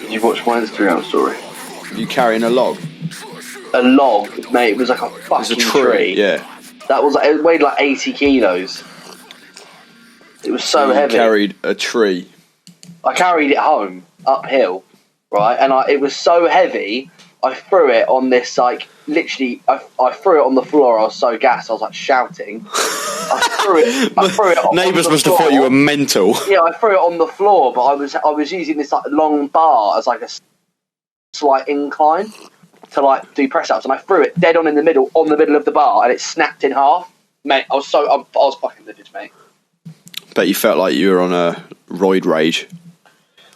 Did you watch my Instagram story? You carrying a log? A log, mate. It was like a fucking tree. Yeah. That was it weighed like 80 kilos. It was so heavy. You carried a tree. I carried it home uphill, right? And it was so heavy. I threw it on this, like, literally. I threw it on the floor. I was so gassed. I was like shouting. I threw it. Neighbours must have thought you were mental. Yeah, I threw it on the floor, but I was using this like long bar as like a slight incline to like do press ups, and I threw it dead on the middle of the bar, and it snapped in half. Mate, I was fucking livid, mate. Bet you felt like you were on a roid rage.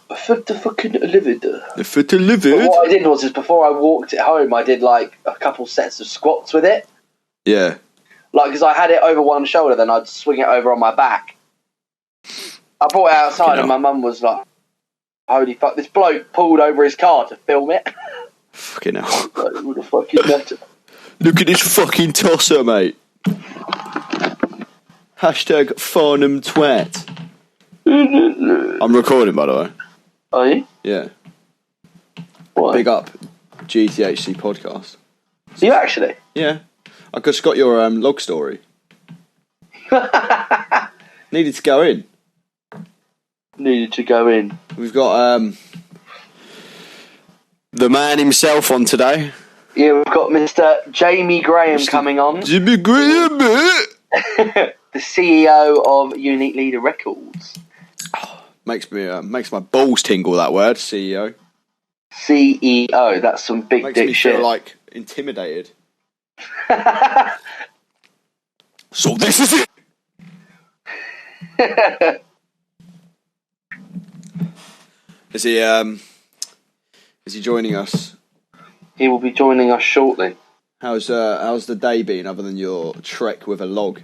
I felt fucking livid. I felt livid. But what I did was before I walked it home, I did like a couple sets of squats with it. Yeah. Like, because I had it over one shoulder, then I'd swing it over on my back. I brought it outside, and my mum was like, "Holy fuck!" This bloke pulled over his car to film it. Fucking hell. Like, what a fucking nutter. Look at this fucking tosser, mate. Hashtag Farnham twat. I'm recording, by the way. Are you? Yeah. What? Big up GTHC Podcast. You actually? Yeah. I just got your log story. Needed to go in. Needed to go in. We've got the man himself on today. Yeah, we've got Mr. Jamie Graham coming on. Jamie Graham, the CEO of Unique Leader Records. Oh, makes my balls tingle, that word, CEO. CEO, that's some big makes dick me shit. Feel like intimidated. So this is it. Is he joining us? He will be joining us shortly. How's the day been other than your trek with a log?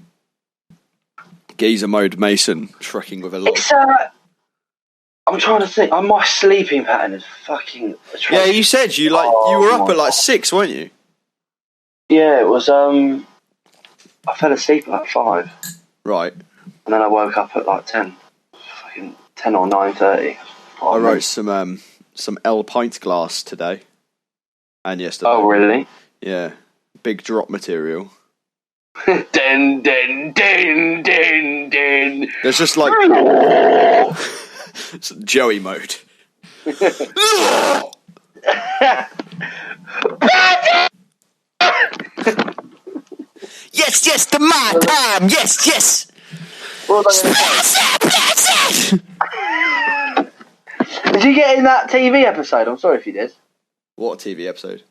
Geezer mode Mason trekking with a log. It's I'm trying to think. My sleeping pattern is fucking atrocious. Yeah, you said you were up at like 6, weren't you? Yeah, it was. I fell asleep at like 5. Right. And then I woke up at like 10. Fucking 10 or 9:30. I wrote some L pint glass today. And yesterday. Oh, really? Yeah. Big drop material. Den, den, den, den, den. There's just like Joey mode. Yes, yes, the my time. Yes, yes. Did you get in that TV episode? I'm sorry if you did. What TV episode?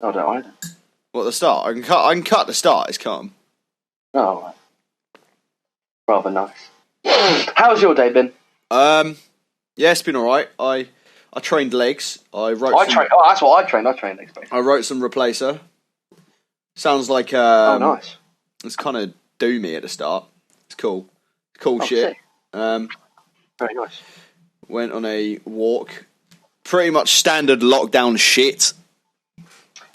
Oh, don't either. What, the start? I can cut the start. It's calm. Oh, right. Rather nice. How's your day been? Yeah, it's been all right. I trained legs. That's what I trained. I trained legs. Basically. I wrote some replacer. Sounds like oh, nice. It's kind of doomy at the start. It's cool. Cool shit. Very nice. Went on a walk. Pretty much standard lockdown shit.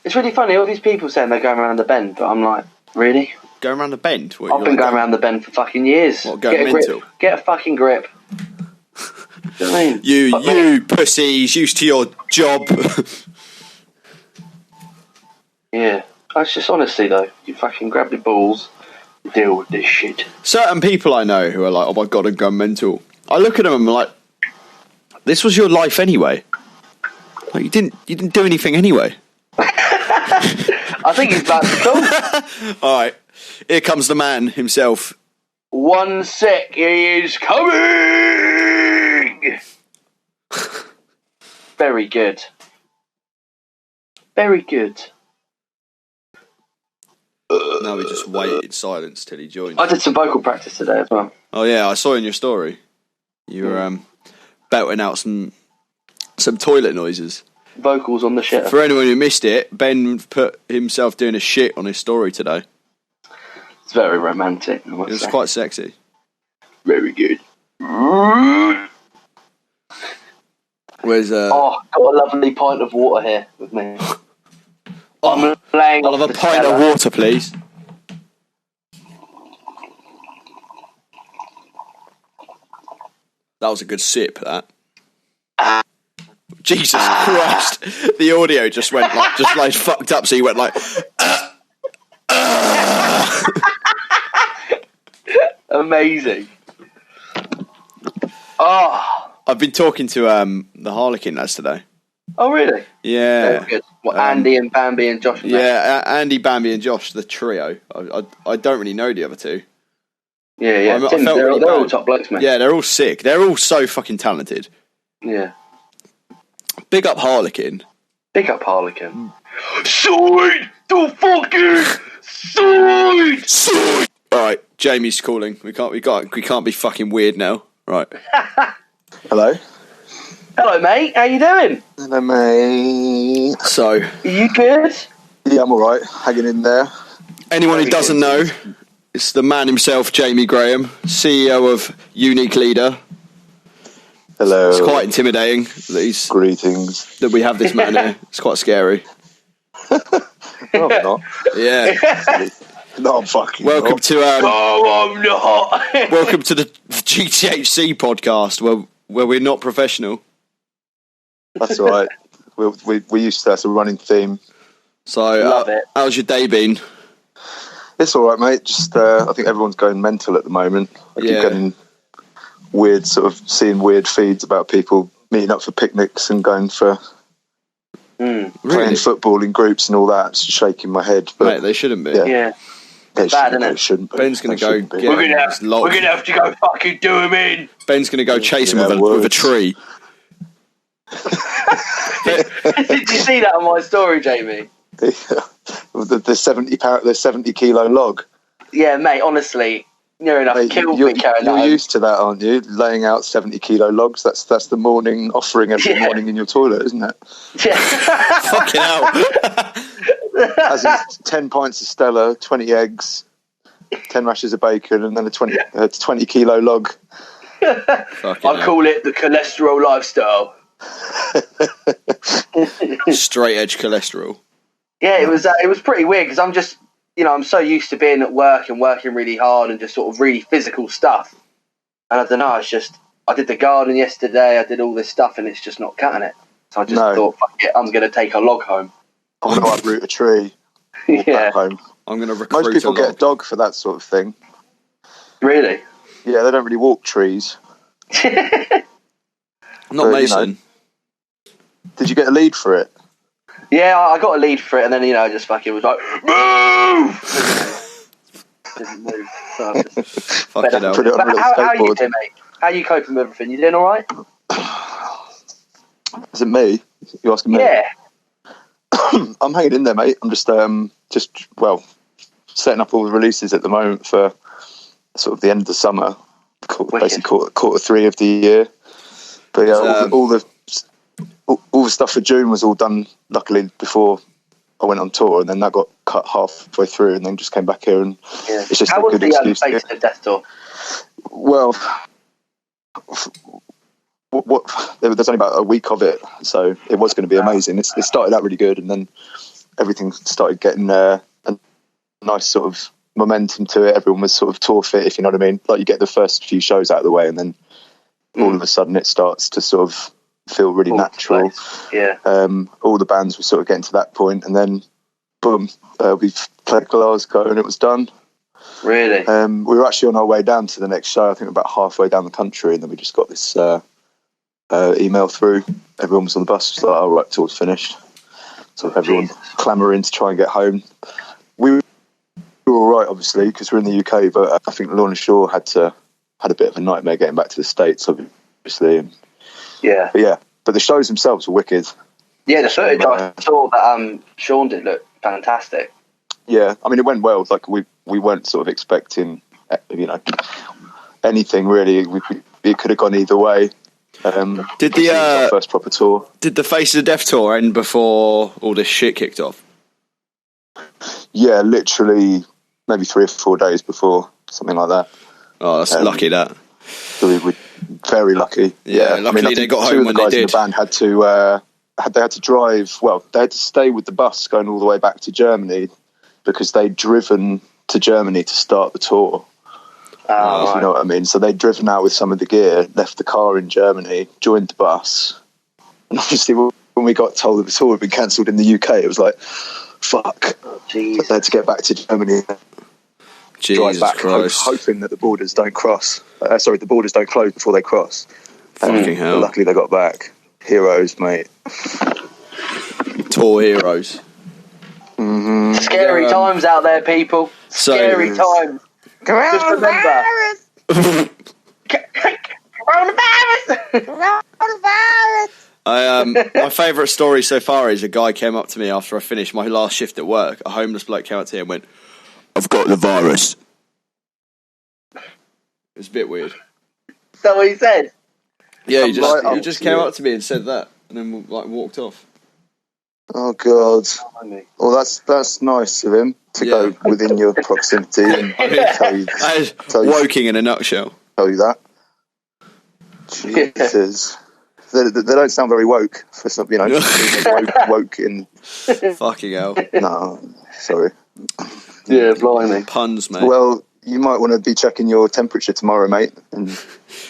It's really funny. All these people saying they're going around the bend, but I'm like, really? Going around the bend? What, I've been going around the bend for fucking years. What, going mental? Get a fucking grip. Do you know what I mean? You pussies, used to your job. Yeah. That's just honestly though. You fucking grab your balls, deal with this shit. Certain people I know who are like, oh my god, I'm going mental. I look at them and I'm like, this was your life anyway. Like, you didn't do anything anyway. I think he's about to talk. Alright, here comes the man himself. 1 sec, he is coming! Very good. Very good. Now we just wait in silence till he joins. I did some vocal practice today as well. Oh yeah, I saw in your story. You were belting out some toilet noises. Vocals on the shit. For anyone who missed it, Ben put himself doing a shit on his story today. It's very romantic. It was quite sexy. Very good. Where's Oh, got a lovely pint of water here with me. I'm laying I'll have a pint of water, please. That was a good sip, that. Jesus Christ! The audio just went like fucked up. So he went like. Amazing. Oh, I've been talking to the Harlequin lads today. oh, really? Yeah. Good. What, Andy and Bambi and Josh? And Yeah, Andy, Bambi, and Josh, the trio. I don't really know the other two. yeah. Tim, felt they're really all bad. top blokes, mate. Yeah, they're all sick. They're all so fucking talented. Yeah. Big up Harlequin. Big up Harlequin. Sweet! The fucking sweet! All right, Jamie's calling. We can't be fucking weird now. Right. Hello. Hello, mate. How you doing? Hello, mate. So, Are you good? Yeah, I'm all right. Hanging in there. anyone who doesn't know, it's the man himself, Jamie Graham, CEO of Unique Leader. Hello. It's quite intimidating Greetings. that we have this man here. It's quite scary. No, I'm not. Yeah. No, I'm fucking Welcome not. to Oh, I'm not. welcome to the GTHC podcast, where we're not professional. That's all right. We used to. That's a running theme. So, Love it. how's your day been? It's all right, mate. Just I think everyone's going mental at the moment. I keep Yeah. getting weird, seeing weird feeds about people meeting up for picnics and going for playing Really? football in groups and all that. It's shaking my head. But Mate, they shouldn't be. Yeah. Yeah. they it's bad, shouldn't, isn't it? they shouldn't be. Ben's going to They go shouldn't be. get We're gonna his log. have to go fucking do him in. Ben's going to go chase him Yeah, with a words. tree. Did you see that on my story, Jamie? the 70 kilo log. Yeah, mate. Honestly, near enough Mate, killed you're me carrying that. you're home. used to that, aren't you? Laying out 70 kilo logs. That's the morning offering every Yeah. morning in your toilet, isn't it? Yeah. Fucking hell. As it's 10 pints of Stella, 20 eggs, 10 rashers of bacon, and then a 20 kilo log. Fucking I hell. call it the cholesterol lifestyle. Straight edge cholesterol. Yeah, it was pretty weird because I'm just, I'm so used to being at work and working really hard and just sort of really physical stuff. And I don't know, it's just, I did the garden yesterday, I did all this stuff and it's just not cutting it. So I just thought, fuck it, I'm going to take a log home. I'm going to uproot a tree, walk Yeah, back home. I'm going to recruit Most people a get a log. dog for that sort of thing. really? Yeah, they don't really walk trees. Not But, Mason. Did you get a lead for it? Yeah, I got a lead for it and then, just fucking was like, move! Didn't move. So I just Fucking hell. Put it on a But little how you skateboard. doing, mate? How you coping with everything? You doing all right? Is it me? You asking me? Yeah. I'm hanging in there, mate. I'm just setting up all the releases at the moment for sort of the end of the summer, basically quarter 3 of the year. But yeah, all the stuff for June was all done, luckily, before I went on tour, and then that got cut halfway through, and then just came back here, and Yeah. it's just How a was good the excuse. Face of Death tour? Well, there's only about a week of it, so it was going to be amazing. It started out really good, and then everything started getting a nice sort of momentum to it. Everyone was sort of tour fit, if you know what I mean. Like, you get the first few shows out of the way, and then all of a sudden it starts to sort of feel really natural. Yeah. All the bands were sort of getting to that point, and then boom, we played Glasgow, and it was done. Really? We were actually on our way down to the next show, I think about halfway down the country, and then we just got this email through. Everyone was on the bus, just like, oh, right, tour's finished. So everyone clamouring to try and get home. We were all right, obviously, because we're in the UK, but I think Lorna Shaw had a bit of a nightmare getting back to the States, obviously. And, Yeah. but the shows themselves were wicked. Yeah, the footage I saw that Sean did look fantastic. Yeah, I mean, it went well. Like, we weren't sort of expecting, anything really. It could have gone either way. Did it was our the first proper tour? did the Face of Death tour end before all this shit kicked off? Yeah, literally maybe 3 or 4 days before, something like that. Oh, that's lucky that. So we were very lucky. Yeah, luckily I they think got two home of when the they guys in did. the band had to drive. Well, they had to stay with the bus going all the way back to Germany because they'd driven to Germany to start the tour. If you know what I mean. So they'd driven out with some of the gear, left the car in Germany, joined the bus, And obviously, when we got told that the tour had been cancelled in the UK, it was like, fuck. Jesus. So I had to get back to Germany and drive back, hoping that the borders don't cross. The borders don't close before they cross. Fucking hell. But luckily, they got back. Heroes, mate. Tour heroes. Mm-hmm. Scary times out there, people. Scary times. Just remember. Coronavirus. My favourite story so far is a guy came up to me after I finished my last shift at work. A homeless bloke came up to me and went, "I've got the virus." It was a bit weird. Is that what he said? Yeah, he just came up to me and said that, and then walked off. Oh God! Well, that's nice of him to go within your proximity and tell you. That is woking in a nutshell. Tell you that. Jesus, they don't sound very woke for some, woke in. Fucking hell! No, sorry. Yeah, blimey. Puns, mate. Well, you might want to be checking your temperature tomorrow, mate. And,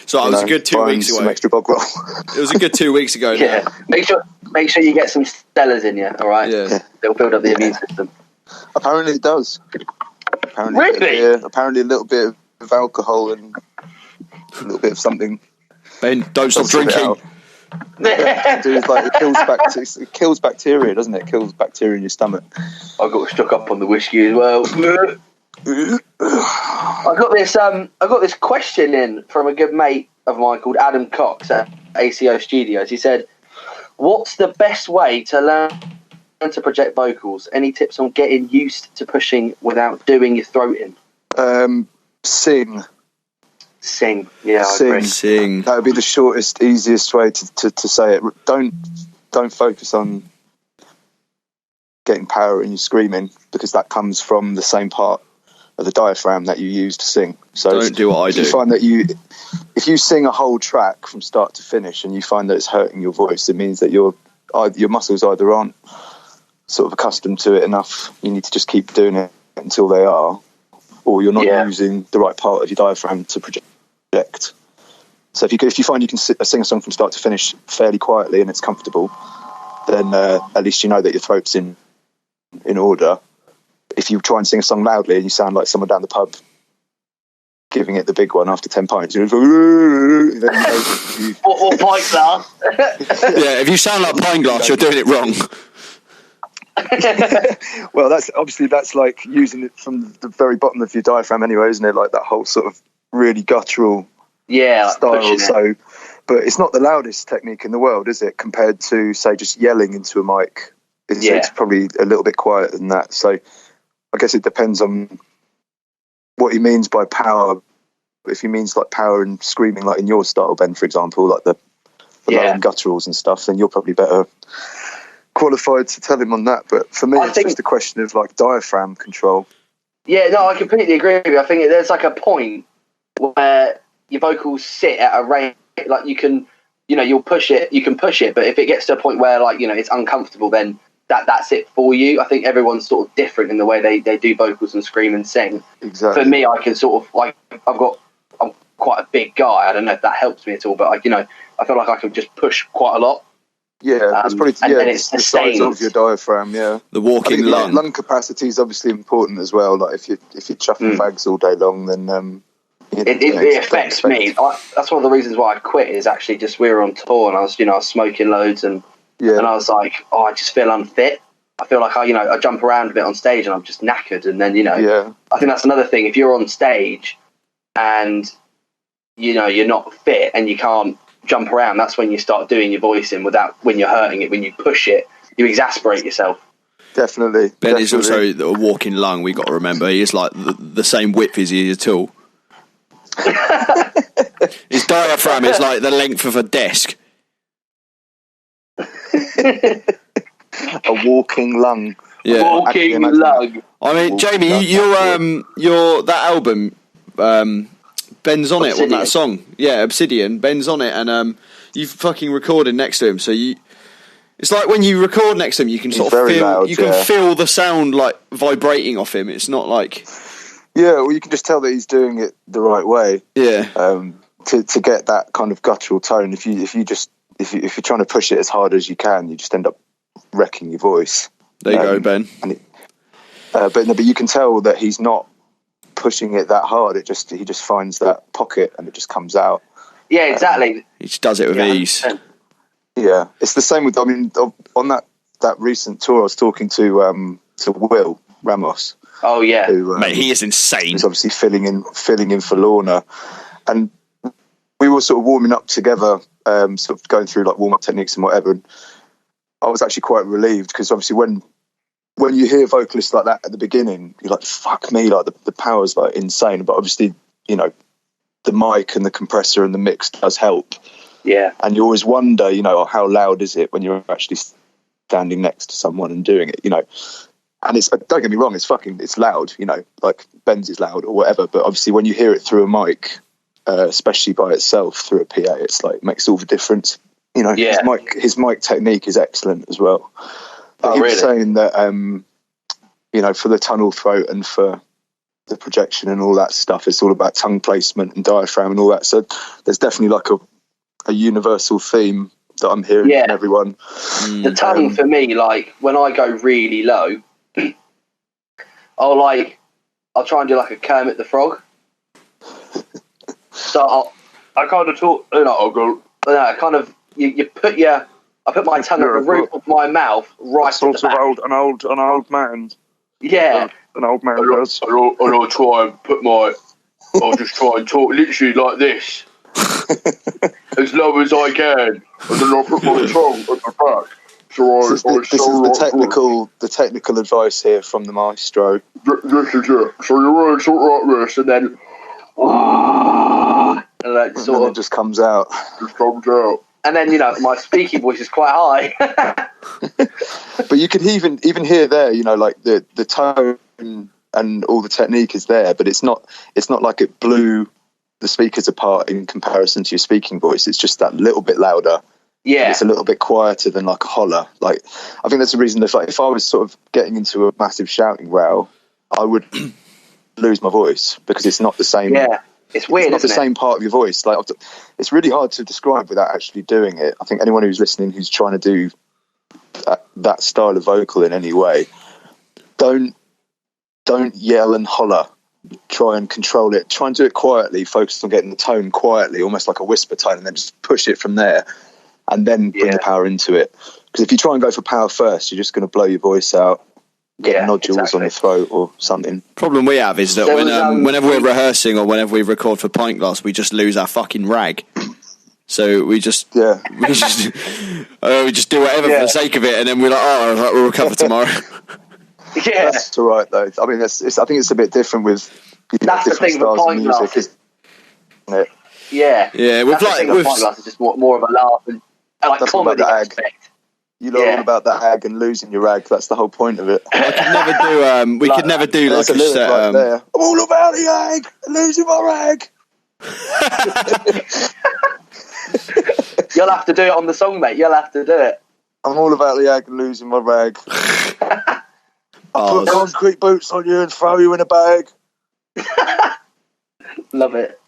so it was a good 2 weeks ago. Some extra bog roll. It was a good 2 weeks ago. Yeah, make sure you get some Stellas in you. All right. Yeah. They'll build up the immune system. Apparently, it does. Really? Apparently, a little bit of alcohol and a little bit of something. Ben, don't stop drinking. It kills bacteria, doesn't it? It kills bacteria in your stomach. I got stuck up on the whiskey as well. I got this question in from a good mate of mine called Adam Cox at ACO Studios. He said, "What's the best way to learn to project vocals? Any tips on getting used to pushing without doing your throat in?" Sing. Yeah, I agree. Sing. That would be the shortest, easiest way to say it. Don't focus on getting power in your screaming, because that comes from the same part of the diaphragm that you use to sing. So don't do what I do. You find that if you sing a whole track from start to finish and you find that it's hurting your voice, it means that your muscles either aren't sort of accustomed to it enough. You need to just keep doing it until they are, or you're not using the right part of your diaphragm to project. So if you find you can sing a song from start to finish fairly quietly and it's comfortable, then at least you know that your throat's in order. If you try and sing a song loudly and you sound like someone down the pub giving it the big one after 10 pints, you're like, or pint glass. Yeah, if you sound like pint glass, you're doing it wrong. Well, that's like using it from the very bottom of your diaphragm anyway, isn't it? Like that whole sort of really guttural style. So, but it's not the loudest technique in the world, is it? Compared to, say, just yelling into a mic. It's probably a little bit quieter than that. So I guess it depends on what he means by power. If he means like power and screaming, like in your style, Ben, for example, like the low and gutturals and stuff, then you're probably better qualified to tell him on that. But for me, it's just a question of like diaphragm control. Yeah, no, I completely agree with you. I think there's like a point where your vocals sit at a rate, like you can push it, but if it gets to a point where like, it's uncomfortable, then that's it for you. I think everyone's sort of different in the way they do vocals and scream and sing. Exactly. For me, I can sort of like, I'm quite a big guy. I don't know if that helps me at all, but I feel like I can just push quite a lot. Yeah, that's probably it's the size of your diaphragm. Yeah, the walking lung. Lung capacity is obviously important as well. Like if you're chuffing fags all day long, then it affects me. That's one of the reasons why I quit. Is actually just we were on tour and I was smoking loads and I was like, I just feel unfit. I feel like I jump around a bit on stage and I'm just knackered. And then I think that's another thing. If you're on stage and you're not fit and you can't jump around, that's when you start doing your voicing when you're hurting it. When you push it, you exasperate yourself. Definitely. Ben is also a walking lung. We got to remember he is like the same width as he is tall. His diaphragm is like the length of a desk. A walking lung. Yeah, walking lung. I mean, Jamie, your that album, Ben's on Obsidian. It. Wasn't that song? Yeah, Obsidian. Ben's on it, and you fucking recorded next to him. So it's like when you record next to him, you can sort of feel loud, can feel the sound like vibrating off him. It's not like well, you can just tell that he's doing it the right way. Yeah. To get that kind of guttural tone, if if you're trying to push it as hard as you can, you just end up wrecking your voice. There you go, Ben. But you can tell that he's not pushing it that hard. He just finds that pocket and it just comes out. Yeah, exactly. He just does it with ease. 100%. Yeah, it's the same with. I mean, on that recent tour, I was talking to Will Ramos. Oh yeah, who, mate, he is insane. He's obviously filling in for Lorna, and we were sort of warming up together, sort of going through like warm up techniques and whatever. And I was actually quite relieved because obviously when you hear vocalists like that at the beginning, you're like, fuck me, like the power's like insane. But obviously, you know, the mic and the compressor and the mix does help. Yeah. And you always wonder, you know, how loud is it when you're actually standing next to someone and doing it, you know. And it's, don't get me wrong, it's loud, you know, like Ben's is loud or whatever. But obviously when you hear it through a mic, especially by itself through a PA, it's like, makes all the difference. You know, his mic technique is excellent as well. But he was saying that, you know, for the tunnel throat and for the projection and all that stuff, it's all about tongue placement and diaphragm and all that. So there's definitely like a universal theme that I'm hearing from everyone. The tongue for me, like when I go really low, I'll try and do like a Kermit the Frog. So I kind of talk, you know, I'll go, kind of, you put I put my tongue at the roof of my mouth right to the back. An old man. Yeah. An old man does. And I'll try and I'll just try and talk literally like this. As low as I can. And then I'll put my tongue at the back. So this is the technical advice here from the maestro. This is it. So you're going to talk like this, and then and that sort of it just comes out. And then, you know, my speaking voice is quite high. But you can even hear there, you know, like the tone and all the technique is there, but it's not like it blew the speakers apart in comparison to your speaking voice. It's just that little bit louder. Yeah, it's a little bit quieter than like a holler. Like, I think that's the reason that, like, if I was sort of getting into a massive shouting row, I would lose my voice because it's not the same. Yeah, it's weird. It's not the same part of your voice. Like, it's really hard to describe without actually doing it. I think anyone who's listening who's trying to do that style of vocal in any way, don't yell and holler. Try and control it. Try and do it quietly. Focus on getting the tone quietly, almost like a whisper tone, and then just push it from there. And then bring the power into it. Because if you try and go for power first, you're just going to blow your voice out, get nodules on the throat or something. Problem we have is that whenever we're rehearsing or whenever we record for Pint Glass, we just lose our fucking rag. So we just do whatever for the sake of it, and then we're like, we'll recover tomorrow. Yeah, that's all right though. I mean, I think it's a bit different with that's different the thing styles with of music, isn't it? Yeah. With Pint Glass is just more of a laugh and like that's comedy aspect. You know all about that ag and losing your rag. That's the whole point of it. I could never do. We could never do like a set. Right there. I'm all about the ag and losing my rag. You'll have to do it on the song, mate. You'll have to do it. I'm all about the ag and losing my rag. I'll put concrete boots on you and throw you in a bag. Love it.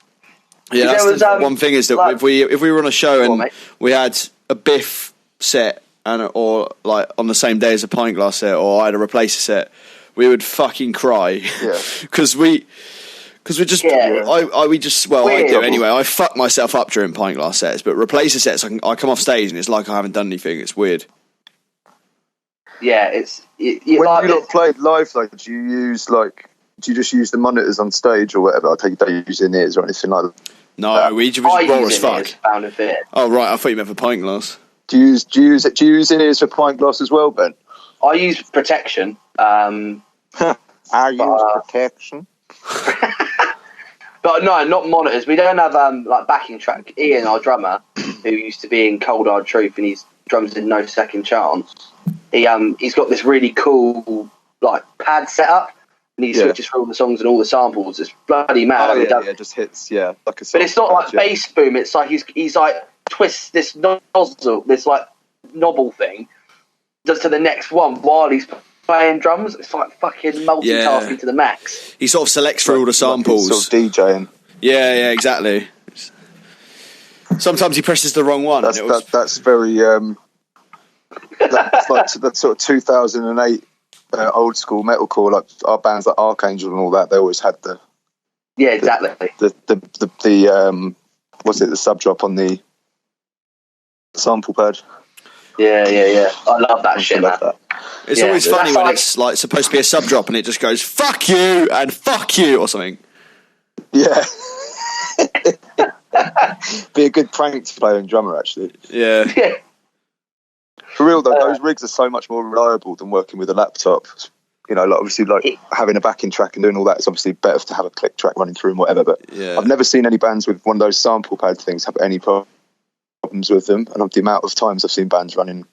Yeah, that's the one thing is that like, if we were on a show and we had a Biff set or like on the same day as a Pint Glass set, or I had a Replacer set, we would fucking cry because we just I do anyway. I fuck myself up during Pint Glass sets, but Replacer sets I come off stage and it's like I haven't done anything. It's weird. Yeah, when you not played live, like, do you just use the monitors on stage or whatever? I take it don't use in-ears or anything like that. No, we just raw as fuck. Found a fit. Oh right, I thought you meant for Pint Glass. Do you use in-ears for Pint Glass as well, Ben? I use protection. I use protection. But no, not monitors. We don't have like backing track. Ian, our drummer, who used to be in Cold Hard Truth, and he's drums in No Second Chance. He's got this really cool like pad set up, and he switches for all the songs and all the samples. It's bloody mad. It just hits like a. But it's not like bass boom. It's like he's like twists this nozzle, this like knobble thing, just to the next one while he's playing drums. It's like fucking multitasking to the max. He sort of selects through all the samples. Sort of DJing. Yeah, exactly. Sometimes he presses the wrong one. That's very that's like that sort of 2008 old school metalcore, like our bands like Archangel and all that. They always had the what's it, the sub drop on the sample pad. Yeah. I love that shit, man. It's always funny when it's like supposed to be a sub drop and it just goes "fuck you" and "fuck you" or something. Yeah. Be a good prank to play on drummer, actually. Yeah. For real though, those rigs are so much more reliable than working with a laptop. You know, like obviously, like having a backing track and doing all that is obviously better to have a click track running through and whatever. But I've never seen any bands with one of those sample pad things have any problems with them. And the amount of times I've seen bands running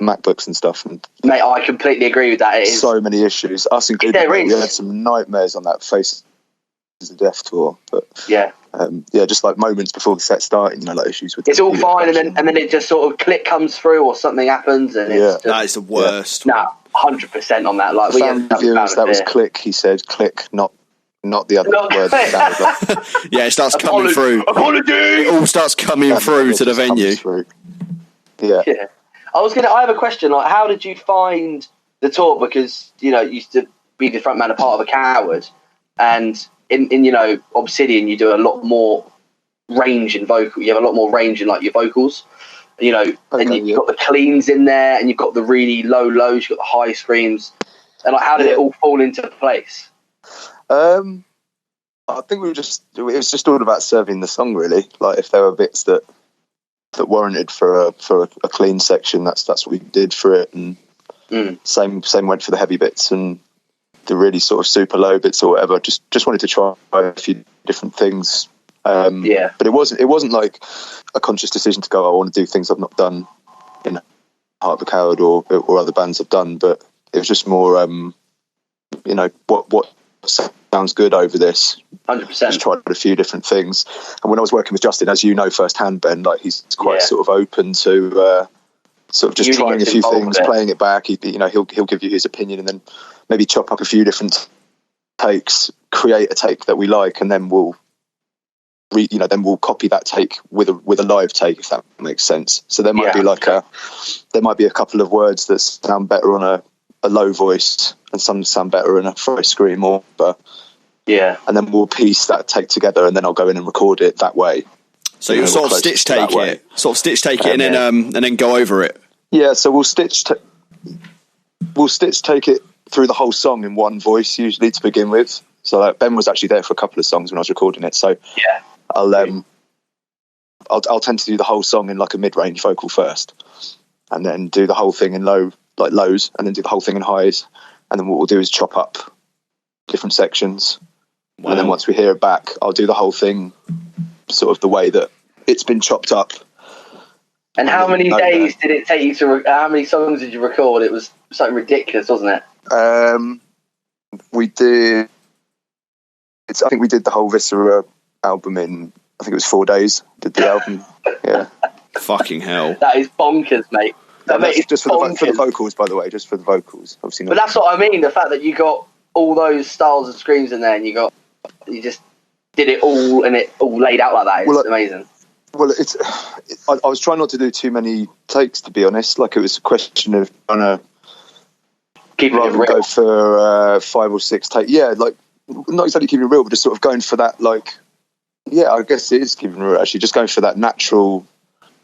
MacBooks and stuff, and mate, I completely agree with that. It is so many issues. Us included. We had some nightmares on that Faces of Death tour, but just like moments before the set starting, you know, like issues with it's all fine, and then it just sort of click comes through or something happens, and it's just, that is the worst. 100% on that. Like that was click. He said click, not the other words. Yeah, it starts coming through. Apology. It all starts coming through to the venue. Yeah. I have a question. Like, how did you find the tour? Because you know, you used to be the front man, a part of a Coward, and in you know Obsidian, you do a lot more range in vocal. You have a lot more range in like your vocals. You know, and you've got the cleans in there, and you've got the really low lows, you've got the high screams, and like, how did it all fall into place? I think it was just all about serving the song, really. Like if there were bits that warranted for a clean section, that's what we did for it, and same went for the heavy bits and the really sort of super low bits or whatever. Just wanted to try a few different things. But it wasn't like a conscious decision to go, I want to do things I've not done in Heart of a Coward or other bands I've done, but it was just more you know, what sounds good over this. 100%. Just tried a few different things. And when I was working with Justin, as you know firsthand, Ben, like he's quite sort of open to sort of just trying a few things, playing it back. He'll give you his opinion and then maybe chop up a few different takes, create a take that we like, and then we'll copy that take with a live take, if that makes sense. So there might be a couple of words that sound better on a low voice and some sound better in a high scream or and then we'll piece that take together and then I'll go in and record it that way. So you'll sort of stitch take it and then go over it. Yeah, so we'll stitch take it through the whole song in one voice usually to begin with. So Ben was actually there for a couple of songs when I was recording it. So I'll tend to do the whole song in like a mid-range vocal first, and then do the whole thing in lows, and then do the whole thing in highs, and then what we'll do is chop up different sections. Wow. And then once we hear it back, I'll do the whole thing sort of the way that it's been chopped up. And how many days did it take you to? How many songs did you record? It was something ridiculous, wasn't it? We did. I think we did the whole Viscera album in, I think it was 4 days. Did the album, yeah. Fucking hell. That is bonkers, mate. It's just for the vocals, by the way, just for the vocals. Obviously not. But that's what I mean. The fact that you got all those styles of screams in there, and you just did it all, and it all laid out like that. It's amazing. Well, I was trying not to do too many takes, to be honest. Like it was a question of trying to keep it real. Go for 5 or 6 takes. Yeah, like not exactly keeping it real, but just sort of going for that. Like, yeah, I guess it is keeping it real. Actually, just going for that natural.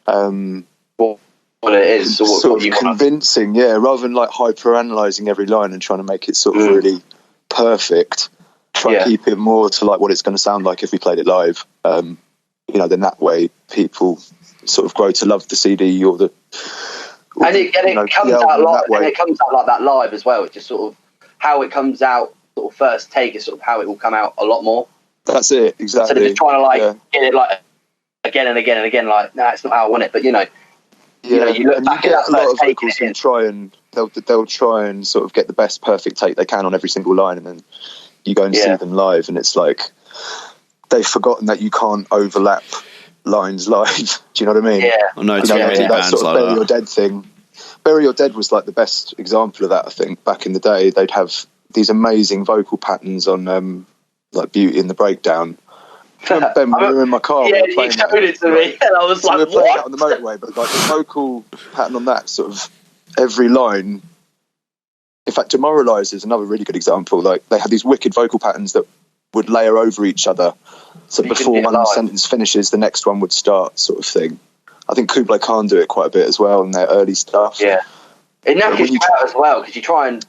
What it is, or sort of convincing, rather than like hyper analysing every line and trying to make it sort of really perfect. Try and keep it more to like what it's going to sound like if we played it live. Then that way people sort of grow to love the CD or the. And it comes out live, and it comes out like that live as well. It's just sort of how it comes out, sort of first take is sort of how it will come out a lot more. That's it, exactly. Instead of just trying to get it like again and again and again, like it's not how I want it. But you look back at a lot of vocals who they'll try and sort of get the best perfect take they can on every single line, and then you go and see them live, and it's like they've forgotten that you can't overlap lines live. Do you know what I mean? Yeah, I know too many bands sort of like Bury that. Your Dead thing. Bury Your Dead was like the best example of that. I think back in the day they'd have these amazing vocal patterns on like Beauty and the Breakdown, Ben, we were in my car. Yeah, we were you showed it to me, and I was so like, we were playing what? out on the motorway, but like the vocal pattern on that, sort of every line. In fact, Demoralised is another really good example. Like they had these wicked vocal patterns that would layer over each other. So before one sentence finishes, the next one would start, sort of thing. I think Kublai Khan do it quite a bit as well in their early stuff. Yeah. It knackers you out as well, because you try and...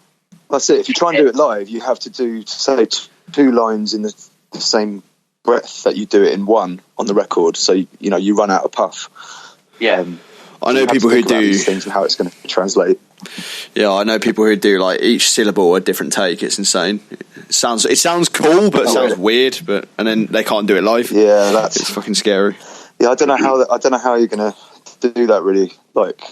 That's it. If you try and do it live, you have to do, say, 2 lines in the same breath that you do it in one on the record. So, you know, you run out of puff. Yeah. I know people who do these things and how it's going to translate. Yeah, I know people who do like each syllable a different take. It's insane. It sounds cool, but it sounds weird. And then they can't do it live. Yeah, it's fucking scary. Yeah, I don't know how you're going to do that really. Like,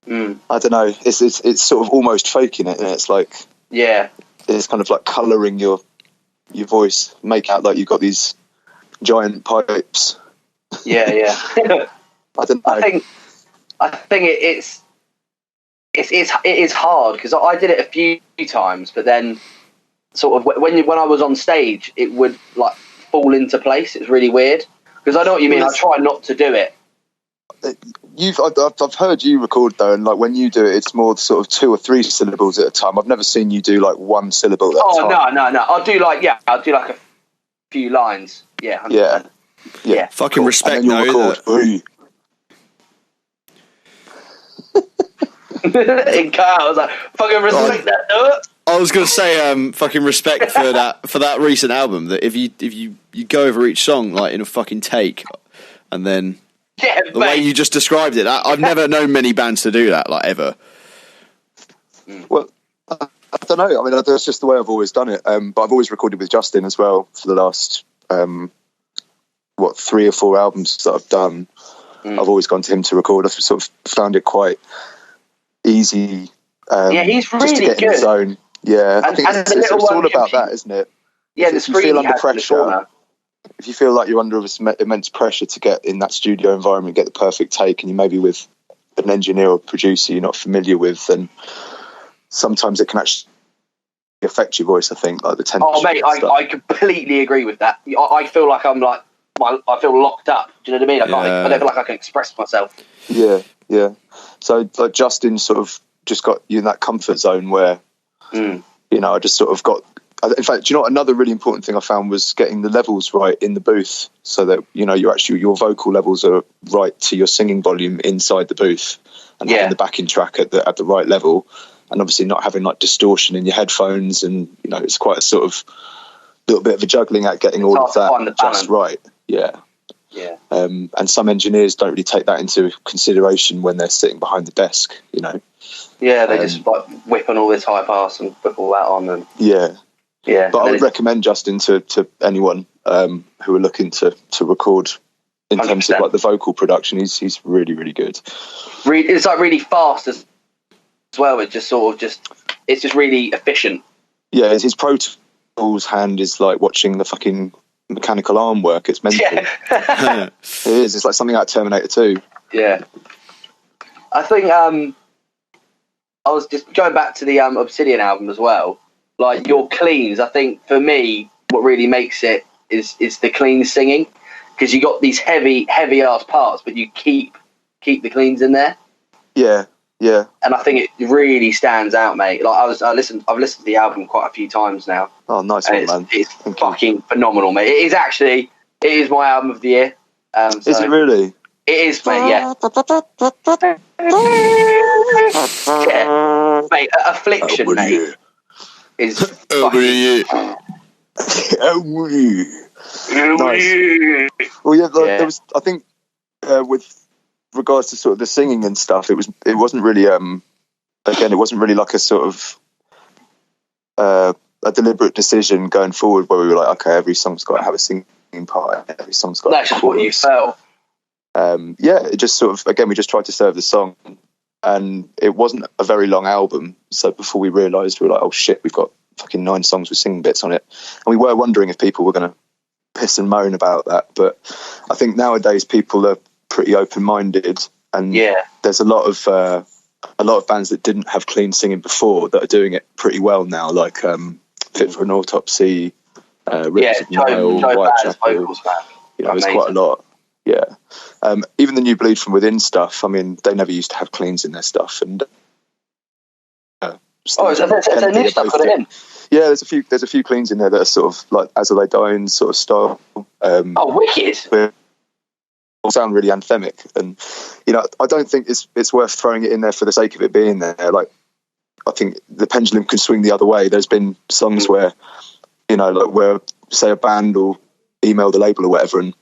I don't know. It's sort of almost faking it, and it's like it's kind of like colouring your voice, make out like you've got these giant pipes. Yeah. I don't know. I think it is hard, because I did it a few times, but then sort of when I was on stage, it would like fall into place. It's really weird, because I know what you mean. I try not to do it. I've heard you record though, and like when you do it, it's more sort of 2 or 3 syllables at a time. I've never seen you do like 1 syllable at a time. No. I'll do like a few lines. Yeah. 100%. Yeah. Fucking respect, and then you'll record. In car, I was like, fucking respect that, do it. I was gonna say, fucking respect for that recent album. That if you go over each song like in a fucking take, and then the way you just described it, I've never known many bands to do that, like ever. Well, I don't know. I mean, that's just the way I've always done it. But I've always recorded with Justin as well for the last 3 or 4 albums that I've done. I've always gone to him to record. I've sort of found it quite easy. He's really just to get good. in the zone. Yeah, I think it's all about that, isn't it? Yeah, if you feel under pressure, if you feel like you're under immense pressure to get in that studio environment, get the perfect take, and you're maybe with an engineer or producer you're not familiar with, then sometimes it can actually affect your voice. I think, like the tension. Oh, mate, I completely agree with that. I feel like I'm like I feel locked up. Do you know what I mean? I don't feel like I can express myself. Yeah. So like Justin sort of just got you in that comfort zone where, you know, I just sort of got. In fact, do you know what, another really important thing I found was getting the levels right in the booth, so that you know your vocal levels are right to your singing volume inside the booth, and having the backing track at the right level, and obviously not having like distortion in your headphones, and you know it's quite a sort of little bit of a juggling act getting all of that just right. Yeah. And some engineers don't really take that into consideration when they're sitting behind the desk, you know. Yeah, they just like whip on all this high pass and whip all that on, and but I would recommend Justin to anyone who are looking to record in 100%. Terms of like the vocal production. He's really, really good. It's like really fast as well. It's just it's just really efficient. Yeah, his Pro Tools hand is like watching the fucking mechanical arm work. It's mental. It is. It's like something out of Terminator 2. Yeah. I think I was just going back to the Obsidian album as well. Like your cleans, I think for me, what really makes it is the clean singing, because you got these heavy ass parts, but you keep the cleans in there. Yeah. And I think it really stands out, mate. Like I've listened to the album quite a few times now. Oh, nice one, man! It's fucking phenomenal, mate. It is my album of the year. Is it really? It is, mate. Yeah. Mate, Affliction, mate. Is nice. Well, there was. I think with regards to sort of the singing and stuff, it wasn't really. Again, it wasn't really like a sort of a deliberate decision going forward where we were like, okay, every song's got to have a singing part. Every song's got. That's just what you felt. It just sort of, again, we just tried to serve the song, and it wasn't a very long album. So before we realised, we were like, oh shit, we've got fucking 9 songs with singing bits on it. And we were wondering if people were going to piss and moan about that. But I think nowadays people are pretty open-minded, and there's a lot of bands that didn't have clean singing before that are doing it pretty well now, like Fit for an Autopsy, Rivers of Nile, Whitechapel. Vocals, man. There's quite a lot. Yeah. Even the new Bleed From Within stuff, I mean, they never used to have cleans in their stuff. And is there new stuff put it in? Yeah, there's a few cleans in there that are sort of like As Are They Dying sort of style. Wicked! Sound really anthemic, and I don't think it's worth throwing it in there for the sake of it being there. Like, I think the pendulum can swing the other way. There's been songs where where say a band will email the label or whatever, and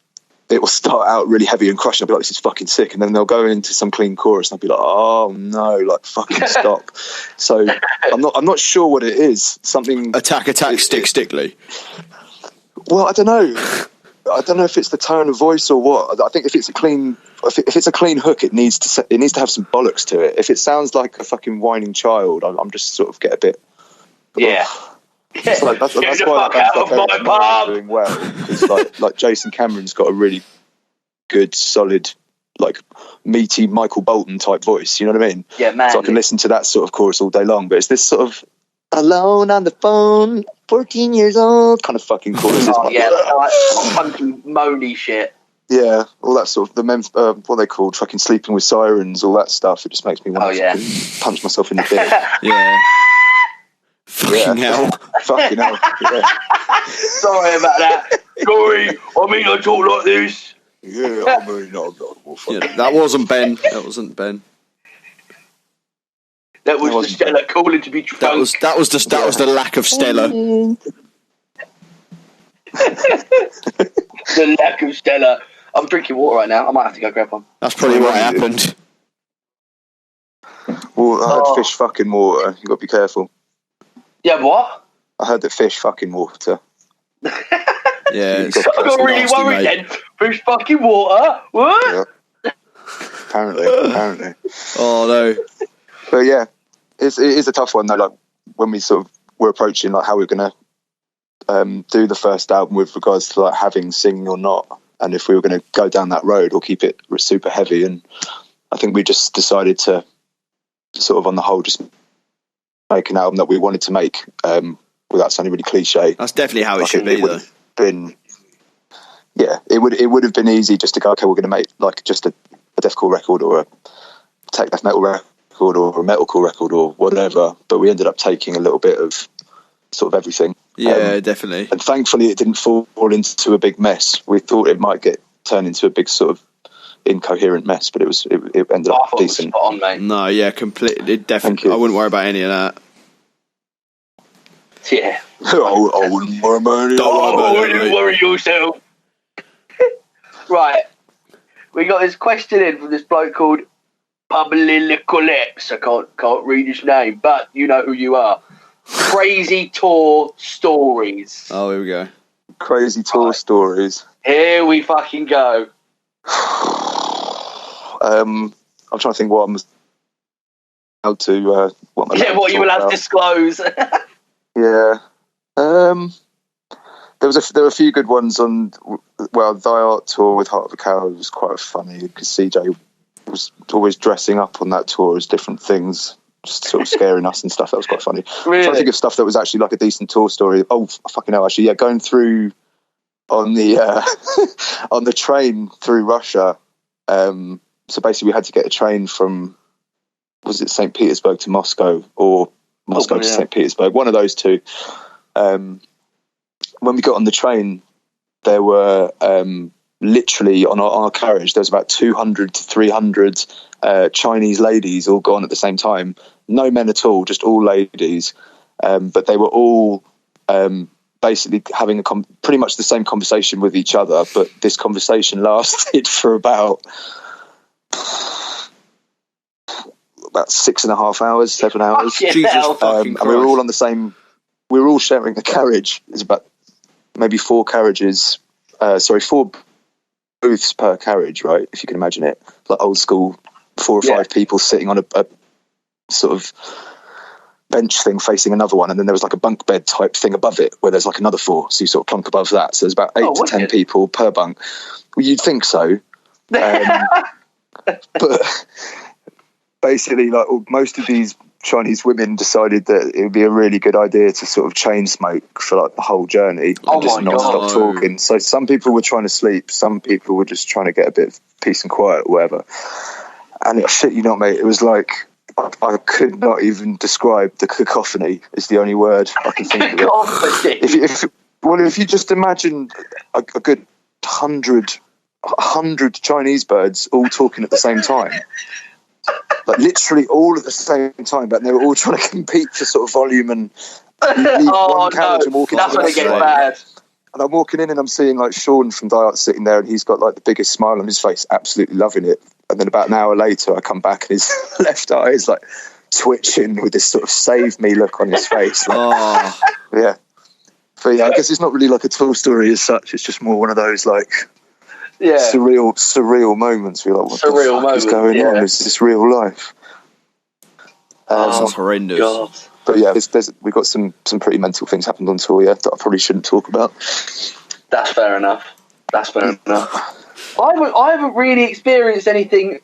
it will start out really heavy and crushing. I'll be like, this is fucking sick, and then they'll go into some clean chorus, and I'll be like, oh no, like fucking stop. So I'm not sure what it is. Something attack, stickly. Well, I don't know. I don't know if it's the tone of voice or what. I think if it's a clean hook, it needs to have some bollocks to it. If it sounds like a fucking whining child, I'm just sort of get a bit. Yeah. That's why that band's doing well. Because like Jason Cameron's got a really good, solid, like meaty Michael Bolton type voice. You know what I mean? Yeah, man. So I can listen to that sort of chorus all day long. But it's this sort of alone on the phone, 14 years old kind of fucking chorus. Like funky moany shit. Yeah, all that sort of what they call fucking Sleeping with Sirens, all that stuff. It just makes me want to punch myself in the dick. Yeah. Fucking hell. Fucking hell. Yeah. Sorry about that. Sorry, I mean I talk like this. Yeah, I mean that wasn't Ben. That wasn't Ben. That was the Stella calling to be drunk. That was the lack of Stella. The lack of Stella. I'm drinking water right now. I might have to go grab one. That's probably what happened. Well, I heard fish fucking water. You got to be careful. Yeah, what? I heard that fish fucking water. Yeah, I got really worried then. Fish fucking water? What? Yeah. Apparently. Oh no. But yeah, it is a tough one though. Like when we sort of were approaching like how we're gonna do the first album with regards to like having singing or not, and if we were going to go down that road or keep it super heavy. And I think we just decided to sort of on the whole just make an album that we wanted to make without sounding really cliche. That's definitely how it should be though. It would have been easy just to go, okay, we're going to make like just a deathcore record or a tech death metal record or a metalcore record or whatever, but we ended up taking a little bit of sort of everything. Yeah, definitely. And thankfully it didn't fall into a big mess. We thought it might turn into a big sort of incoherent mess, but it ended up decent. Spot on, mate. No, yeah, completely. Definitely. I wouldn't worry about any of that. Yeah. I wouldn't worry about it. Don't worry yourself. Right. We got this question in from this bloke called Publilicoleps. I can't read his name, but you know who you are. Crazy tour stories. Oh, here we go. Crazy tour stories. Here we fucking go. I'm trying to think what I'm allowed to. What you will have to disclose. Yeah. There were a few good ones on. Well, Thy Art tour with Heart of a Cow was quite funny because CJ was always dressing up on that tour as different things, just sort of scaring us and stuff. That was quite funny. Really? I'm trying to think of stuff that was actually like a decent tour story. Oh, fucking hell! Actually, yeah, going through on the on the train through Russia. So basically, we had to get a train from was it St. Petersburg to Moscow or Moscow to St. Petersburg, one of those two. When we got on the train, there were literally on our carriage, there was about 200 to 300 Chinese ladies all gone at the same time. No men at all, just all ladies. But they were all basically having pretty much the same conversation with each other. But this conversation lasted for about 6.5 hours, 7 hours. Jesus fucking Christ. And we were all on the same. We were all sharing a carriage. There's about maybe 4 carriages. 4 booths per carriage, right? If you can imagine it, like old school, 4 or 5 people sitting on a sort of bench thing facing another one, and then there was like a bunk bed type thing above it where there's like another 4, so you sort of plonk above that. So there's about 8 to 10 people per bunk. Well, you'd think so, but basically, like most of these Chinese women decided that it would be a really good idea to sort of chain smoke for like the whole journey and just not stop talking. So some people were trying to sleep, some people were just trying to get a bit of peace and quiet or whatever. And shit, you know, mate, it was like I could not even describe the cacophony. Is the only word I can think of. If you just imagine a good 100 Chinese birds all talking at the same time, like literally all at the same time, but they were all trying to compete for sort of volume and leave one carriage and walk into the next one. Bad. And I'm walking in and I'm seeing like Sean from Die Art sitting there, and he's got like the biggest smile on his face, absolutely loving it. And then about an hour later, I come back and his left eye is like twitching with this sort of save me look on his face. Like, yeah. But yeah, I guess it's not really like a tall story as such. It's just more one of those like surreal moments. We're like, what the fuck is going on? Is this real life? That's horrendous. God. But yeah, we've got some pretty mental things happened on tour, that I probably shouldn't talk about. That's fair enough. I haven't really experienced anything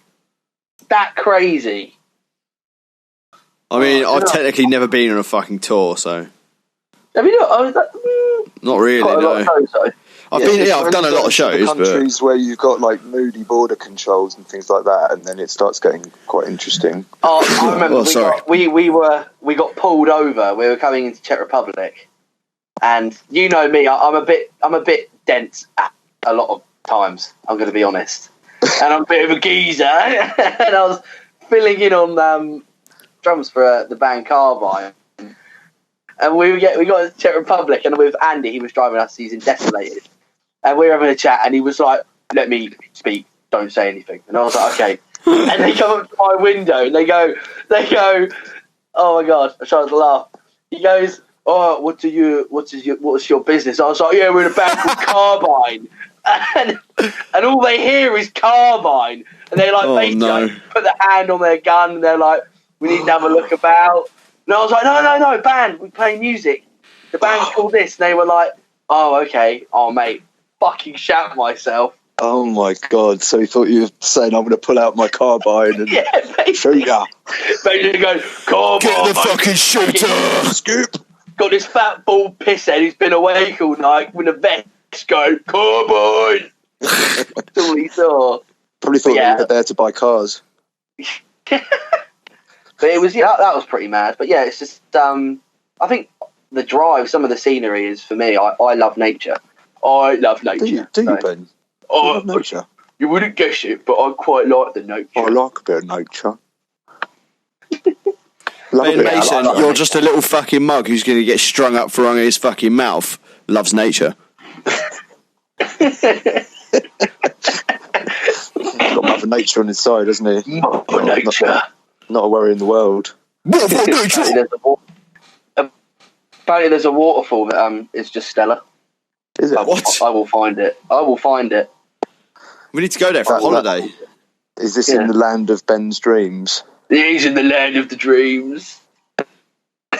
that crazy. I mean, I've technically never been on a fucking tour, so. Have you not? Not really, no. I've done a lot of shows, countries where you've got like moody border controls and things like that, and then it starts getting quite interesting. Oh, I remember we got pulled over. We were coming into Czech Republic, and you know me, I'm a bit dense at a lot of times. I'm going to be honest, and I'm a bit of a geezer, and I was filling in on drums for the band Carbine. And we got to Czech Republic, and with Andy, he was driving us. He's in Desolated, and we were having a chat, and he was like, "Let me speak. Don't say anything." And I was like, "Okay." And they come up to my window, and they go, "Oh my god!" I tried to laugh. He goes, "Oh, what's your business?" I was like, "Yeah, we're in a band called Carbine," and all they hear is Carbine, and they like put their hand on their gun, and they're like, "We need to have a look about." And I was like, no, band, we play music. The band's called this. And they were like, oh, okay. Oh, mate, fucking shout myself. Oh, my God. So he thought you were saying, I'm going to pull out my carbine and shoot ya. Basically go, Carbine. Get the fucking shooter. Scoop. Got this fat bald pisshead who's been awake all night with a vest go, Carbine. That's all he saw. Probably thought you were there to buy cars. But it was that was pretty mad. But yeah, it's just I think the drive, some of the scenery is for me. I love nature. I love nature. Do you, Ben? I love nature. You wouldn't guess it, but I quite like the nature. I like a bit of nature. Ben Mason, you're just a little fucking mug who's going to get strung up for his fucking mouth. Loves nature. Got Mother Nature on his side, hasn't he? Mother Nature. Not a worry in the world. Apparently there's a waterfall that is just stellar. Is it? I will find it. We need to go there for a holiday. Is this in the land of Ben's dreams? It is in the land of the dreams. The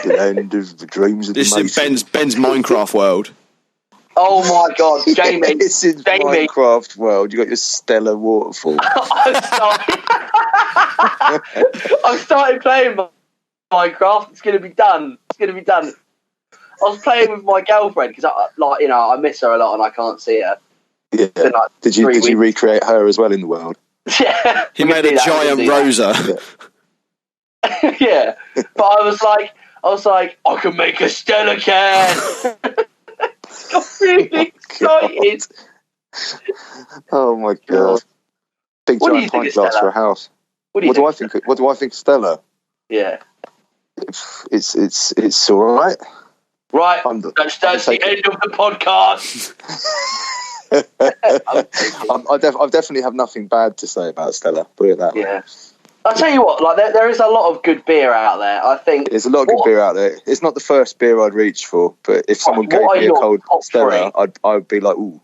land of the dreams of this the is in Ben's Minecraft world. Oh my God, Jamie! It's in Minecraft world. You got your stellar waterfall. I've started playing Minecraft. It's going to be done. I was playing with my girlfriend because I miss her a lot and I can't see her. Yeah. Did you recreate her as well in the world? Yeah. He made a giant Rosa. Yeah. But I was like, I can make a Stella can. I'm really excited. Oh my God! Big giant pint glass for a house. What do I think? What do I think, Stella? Yeah, it's all right. Right, that's the end of the podcast. I definitely have nothing bad to say about Stella. Put it that way. Yeah. I'll tell you what, there is a lot of good beer out there. I think there's a lot of good beer out there. It's not the first beer I'd reach for, but if someone gave me a cold Stella, I'd be like, ooh.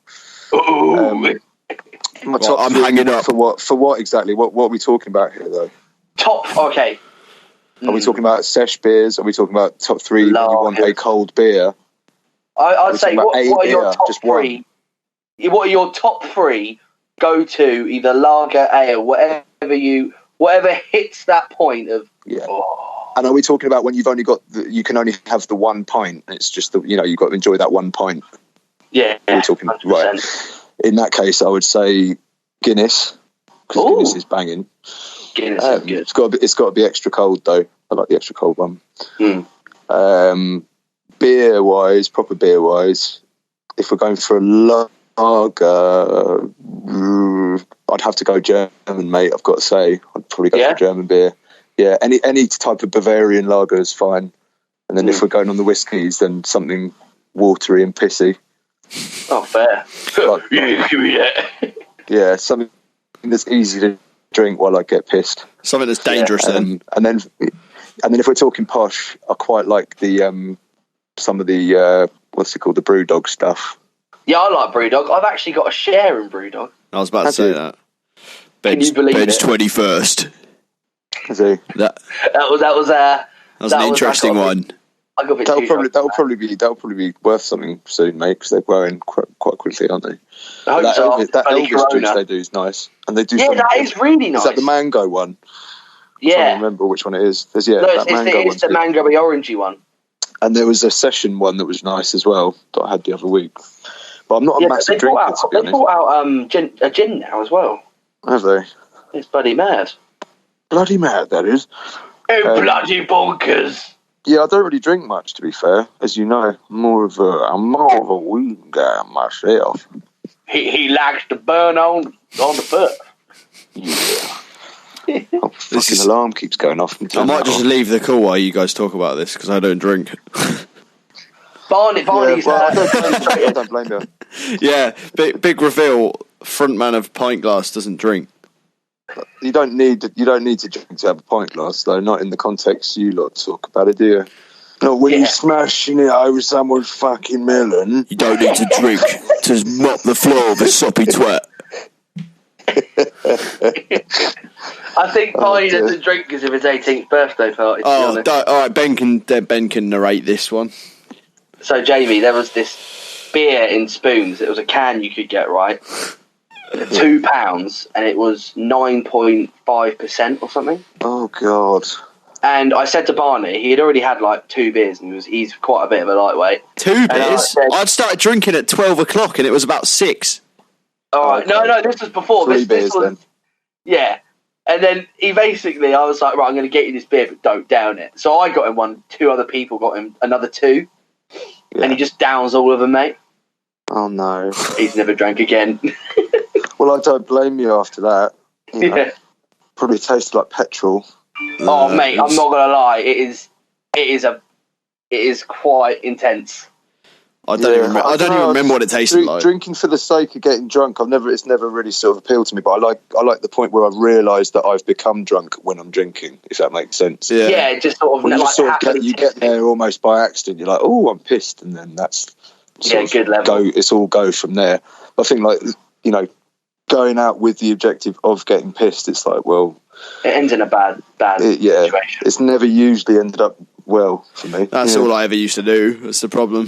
My top I'm hanging up. For what exactly? What are we talking about here, though? Okay. Are we talking about sesh beers? Are we talking about top three when you want a cold beer? I'd say what are your top three? What are your top three go-to either lager, ale, whatever hits that point of And are we talking about when you've only got you can only have the 1 pint? It's just you've got to enjoy that 1 pint. Yeah, we're talking 100%. Right. In that case, I would say Guinness, because Guinness is banging. Guinness is good. It's got to be extra cold though. I like the extra cold one. Proper beer wise, if we're going for a lager, I'd have to go German, mate. I've got to say, I'd probably go for German beer. Yeah, any type of Bavarian lager is fine. And then if we're going on the whiskies, then something watery and pissy. Oh, fair. Give me that. Yeah, something that's easy to drink while I get pissed. Something that's dangerous then. And then if we're talking posh, I quite like the some of the what's it called, the Brewdog stuff. Yeah, I like Brewdog. I've actually got a share in Brewdog. I was about to say that. Can you believe Ben's it? 21st. Is he? That was an interesting one. That'll probably be worth something soon, mate, because they're growing quite quickly, aren't they? That Elvis juice they do is nice, and they do. Yeah, that is really nice. Is that the mango one? Yeah, I can't remember which one it is. It's the mango-y orangey one. And there was a session one that was nice as well that I had the other week. But I'm not a massive drinker, to be honest. They brought out a gin now as well. Have they? It's bloody mad. Bloody mad, that is. Oh, bloody bonkers. Yeah, I don't really drink much, to be fair. As you know, I'm more of a weed guy myself. He likes to burn on the foot. Yeah. Fucking alarm keeps going off. I might just leave the call while you guys talk about this, because I don't drink. Barney's... I don't blame you. Yeah, big reveal, frontman of Pint Glass doesn't drink. You don't need to drink to have a pint glass, though. Not in the context you lot talk about it, do you? Not when you're smashing it over someone's fucking melon. You don't need to drink to mop the floor with a soppy twat. I think Barney doesn't drink because of his 18th birthday party. All right, Ben can narrate this one. So, Jamie, there was this beer in spoons. It was a can you could get, right? £2, and it was 9.5% or something. Oh God! And I said to Barney, he had already had like 2 beers, and he's quite a bit of a lightweight. 2 beers? I'd started drinking at 12 o'clock, and it was about 6. All right, no, this was before. 3 beers this was, then. Yeah, and then I was like, right, I'm going to get you this beer, but don't down it. So I got him one. 2 other people got him another 2, and he just downs all of them, mate. Oh no! He's never drank again. Well, I don't blame you after that. You know, probably tasted like petrol. Oh, mate, I'm not gonna lie. It is quite intense. I don't even remember what it tasted like. Drinking for the sake of getting drunk, it's never really sort of appealed to me. But I like the point where I've realised that I've become drunk when I'm drinking. If that makes sense. Yeah, just sort of. You get there almost by accident. You're like, oh, I'm pissed, and then that's good level. It's all go from there. I think going out with the objective of getting pissed, it's like, well, it ends in a bad situation. It's never usually ended up well for me. That's all I ever used to do. That's the problem.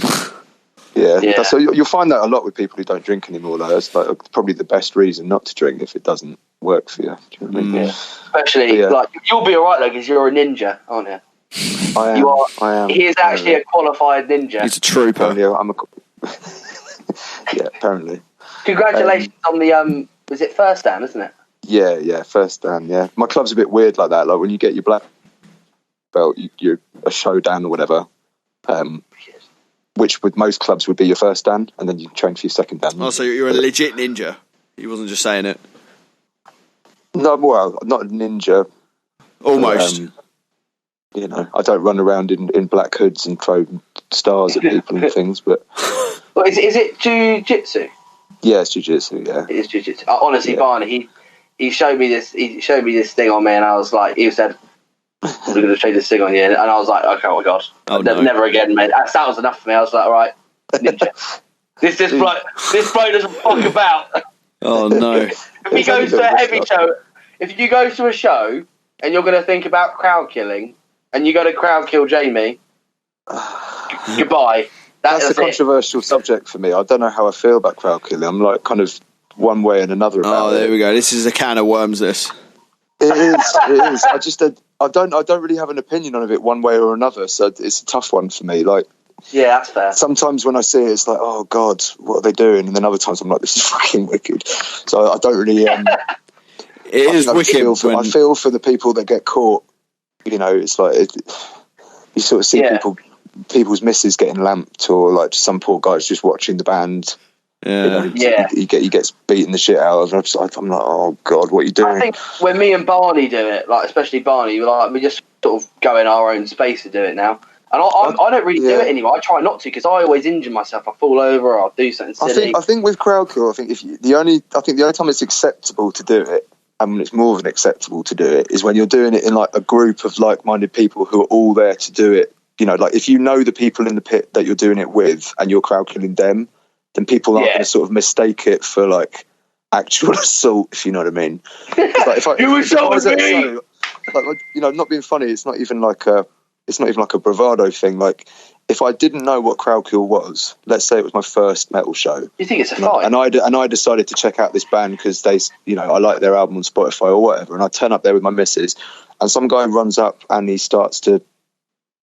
Yeah. So you'll find that a lot with people who don't drink anymore, though. It's probably the best reason not to drink if it doesn't work for you. Do you know what I mean? Yeah. Especially, you'll be all right, though, because you're a ninja, aren't you? I am. He is actually a qualified ninja. He's a trooper. Yeah, apparently. Congratulations on the, was it first dan, isn't it? Yeah, first dan, yeah. My club's a bit weird like that. Like, when you get your black belt, you're a showdown or whatever, which with most clubs would be your first dan, and then you can train for your second dan. Oh, so you're a legit ninja? He wasn't just saying it? No, well, not a ninja. Almost. I don't run around in black hoods and throw stars at people and things, but... Well, is it jiu-jitsu? Yeah, it's jiu-jitsu, yeah. It is jiu-jitsu. Honestly, Barney, he showed me this thing on me, and I was like, he said, I'm going to show you this thing on you, and I was like, okay, oh my God. Never again, mate. That was enough for me. I was like, all right, ninja. this bloke doesn't fuck about. Oh, no. If you go to a heavy show, if you go to a show, and you're going to think about crowd killing, and you go to crowd kill Jamie, goodbye. That's a controversial subject for me. I don't know how I feel about crowd killing. I'm like kind of one way and another about it. Oh, there we go. This is a can of worms, this. It is. I just I don't really have an opinion on it one way or another, so it's a tough one for me. Like, yeah, that's fair. Sometimes when I see it, it's like, oh God, what are they doing? And then other times I'm like, this is fucking wicked. So I don't really. It is wicked. I feel for the people that get caught. You know, it's like you sort of see people's misses getting lamped, or like some poor guy's just watching the band. Yeah, he gets beaten the shit out of. I'm like, oh God, what are you doing? I think when me and Barney do it, like especially Barney, we just sort of go in our own space to do it now. And I don't really do it anymore. I try not to because I always injure myself. I fall over or I'll do something silly. I think with crowdkill, I think the only time it's acceptable to do it, and when it's more than acceptable to do it, is when you're doing it in like a group of like-minded people who are all there to do it. You know, like if you know the people in the pit that you're doing it with, and you're crowdkilling them, then people aren't going to sort of mistake it for like actual assault, if you know what I mean. Like, you assaulted me. Like, you know, not being funny. It's not even like a bravado thing. Like, if I didn't know what crowdkill was, let's say it was my first metal show. You think it's a fight? And I decided to check out this band because they, you know, I like their album on Spotify or whatever. And I turn up there with my missus, and some guy runs up and he starts to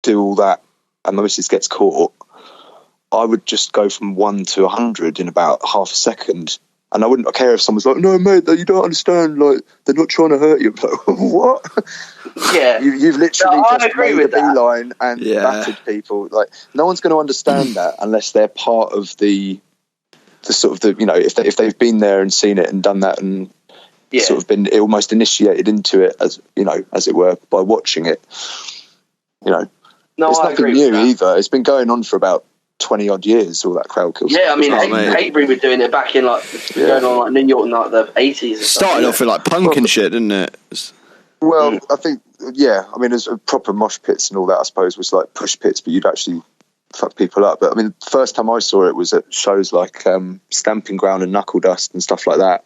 do all that, and my missus gets caught. I would just go from 1 to 100 in about half a second. And I wouldn't care if someone's like, no, mate, you don't understand. Like, they're not trying to hurt you. I'm like, what? Yeah. You've literally just made a beeline and battered people. Like, no one's going to understand that unless they're part of the sort of the, you know, if they've been there and seen it and done that and sort of been almost initiated into it, as you know, as it were, by watching it. You know, it's nothing new either. It's been going on for about 20 odd years, all that crowdkill stuff. Yeah, I mean, Hatebreed were doing it back in like going on like New York in like the 80s. Started off with like punk and shit, didn't it? Well, I think, I mean, there's a proper mosh pits and all that, I suppose, was like push pits, but you'd actually fuck people up. But I mean, the first time I saw it was at shows like Stamping Ground and Knuckle Dust and stuff like that.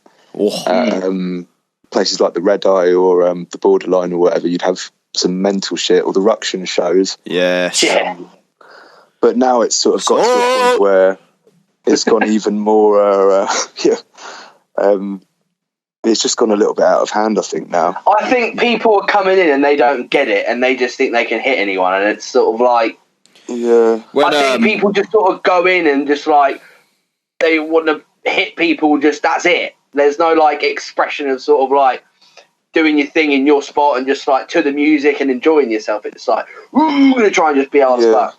Places like the Red Eye or the Borderline or whatever, you'd have some mental shit, or the Ruction shows. Yes. But now it's sort of got to a point where it's gone even more, it's just gone a little bit out of hand, I think, now. I think people are coming in and they don't get it, and they just think they can hit anyone, and it's sort of like... Yeah. I think people just sort of go in and just like, they want to hit people, just that's it. There's no like expression of sort of like doing your thing in your spot and just like to the music and enjoying yourself. It's like, I'm going to try and just be hard as fuck.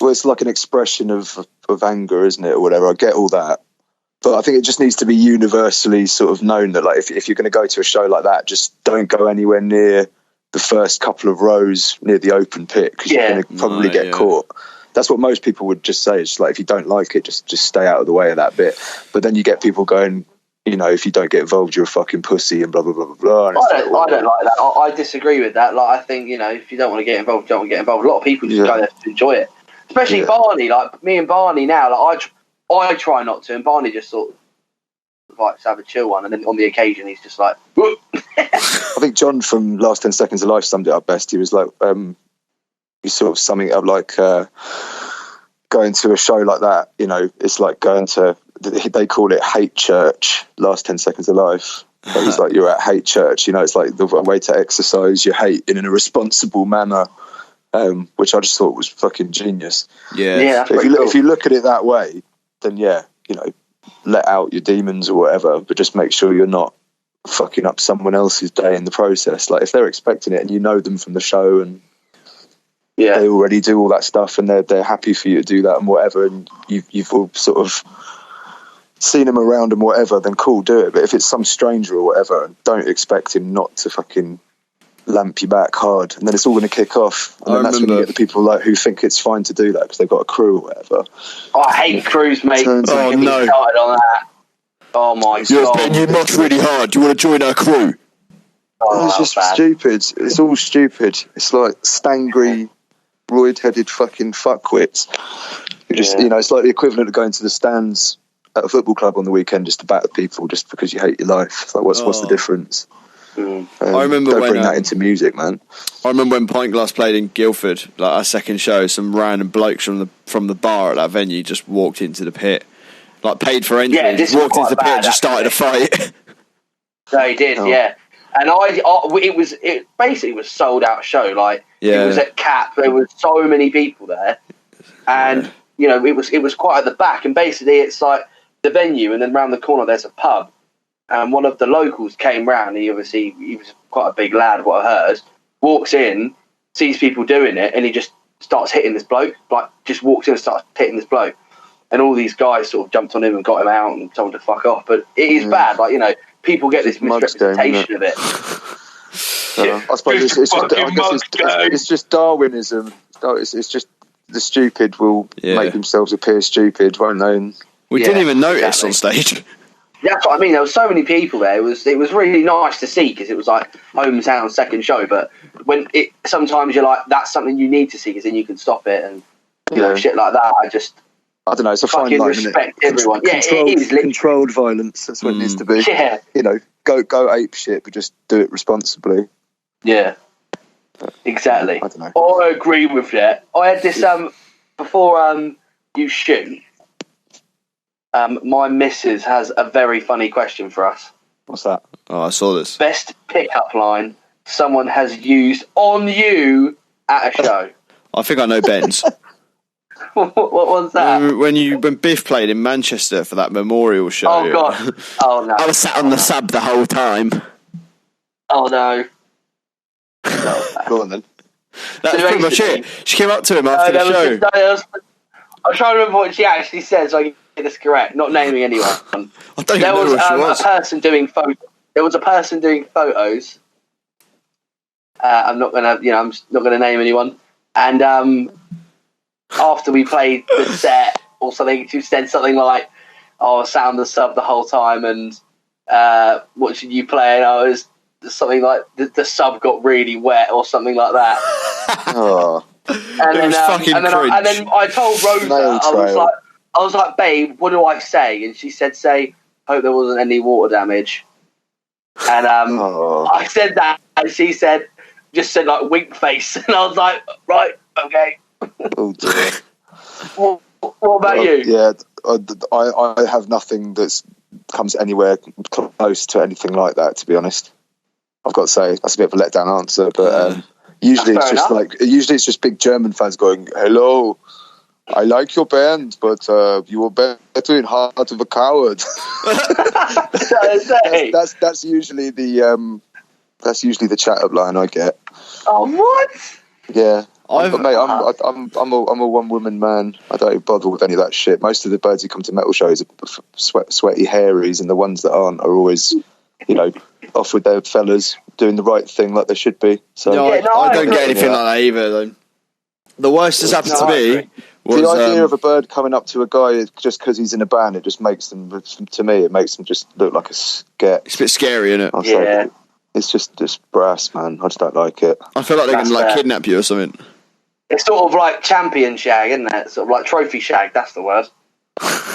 Well, it's like an expression of anger, isn't it, or whatever. I get all that. But I think it just needs to be universally sort of known that, like, if you're going to go to a show like that, just don't go anywhere near the first couple of rows near the open pit, because you're going to probably get caught. That's what most people would just say. It's like, if you don't like it, just stay out of the way of that bit. But then you get people going, you know, if you don't get involved, you're a fucking pussy and blah, blah, blah, blah, blah. And I don't like that. I disagree with that. Like, I think, you know, if you don't want to get involved, don't want to get involved. A lot of people just go there to enjoy it. Especially Barney, like me and Barney now, like I try not to, and Barney just sort of like to have a chill one, and then on the occasion he's just like. I think John from Last 10 Seconds of Life summed it up best. He was like, he's sort of summing it up like going to a show like that. You know, it's like going to, they call it hate church. Last 10 Seconds of Life. But he's like, you're at hate church. You know, it's like the way to exercise your hate in a responsible manner. Which I just thought was fucking genius. Yeah. If you look at it that way, then you know, let out your demons or whatever, but just make sure you're not fucking up someone else's day in the process. Like, if they're expecting it and you know them from the show and they already do all that stuff and they're happy for you to do that and whatever, and you've all sort of seen them around and whatever, then cool, do it. But if it's some stranger or whatever, don't expect him not to fucking lamp you back hard, and then it's all going to kick off, and then that's when you get the people like who think it's fine to do that because they've got a crew or whatever. I hate crews, mate. No. Started on that. Oh my god! Ben, you mocked really hard. Do you want to join our crew? It's just stupid. It's all stupid. It's like stangry, roid-headed fucking fuckwits. You just, you know, it's like the equivalent of going to the stands at a football club on the weekend just to batter people just because you hate your life. It's like, what's the difference? I remember don't when bring that into music, man. I remember when Pint Glass played in Guildford, like our second show. Some random blokes from the bar at that venue just walked into the pit, like paid for entry. Walked into the pit and just started a fight. No, he did. And it basically was sold out show. Like it was at Cap. There was so many people there, and it was quite at the back. And basically, it's like the venue, and then round the corner there's a pub. And one of the locals came round. He was quite a big lad. What I heard, walks in, sees people doing it, and he just starts hitting this bloke. Like just walks in and starts hitting this bloke. And all these guys sort of jumped on him and got him out and told him to fuck off. But it is bad. Like, people get this misrepresentation of it. I suppose it's just Darwinism. It's just the stupid will make themselves appear stupid, won't they? And we didn't even notice on stage. That's what I mean. There were so many people there. It was really nice to see because it was like hometown second show. But sometimes you're like, that's something you need to see because then you can stop it and shit like that. I don't know. It's a fine line, isn't it? Everyone. It is controlled violence. That's what it needs to be. Yeah. Go ape shit, but just do it responsibly. Yeah. Exactly. I don't know. I agree with that. I had this before you shoot. My missus has a very funny question for us. What's that? Oh, I saw this. Best pickup line someone has used on you at a show. I think I know Ben's. What was that? When Biff played in Manchester for that memorial show. Oh God! Oh no! I was sat on the sub the whole time. Oh no! Go on then. That's pretty much it. She came up to him after the show. I'm trying to remember what she actually said, so I can get this correct. Not naming anyone. I don't even know who she was. A person doing There was a person doing photos. I'm not gonna name anyone. And after we played the set or something, she said something like, "Oh, sound the sub the whole time," and what should you play? And I was something like the sub got really wet or something like that. Oh. And then I told Rosa, I was like, babe, what do I say? And she said, say, hope there wasn't any water damage. And I said that, and she just said like wink face, and I was like, right, okay. Oh dear. What about you? Yeah, I have nothing that comes anywhere close to anything like that. To be honest, I've got to say that's a bit of a letdown answer, but usually it's just big German fans going, "Hello, I like your band, but you were better in Heart of a Coward." that's usually the chat up line I get. Oh, what? Yeah. I'm a one woman man. I don't bother with any of that shit. Most of the birds who come to metal shows are sweaty hairies, and the ones that aren't are always, off with their fellas doing the right thing like they should be. So I don't get anything like that either. Though. The worst has happened to me was the idea of a bird coming up to a guy just because he's in a band. It just makes them, to me, it makes them just look like a scat. It's a bit scary, isn't it? Yeah. It's just brass, man. I just don't like it. I feel like they can kidnap you or something. It's sort of like champion shag, isn't it? Sort of like trophy shag. That's the word.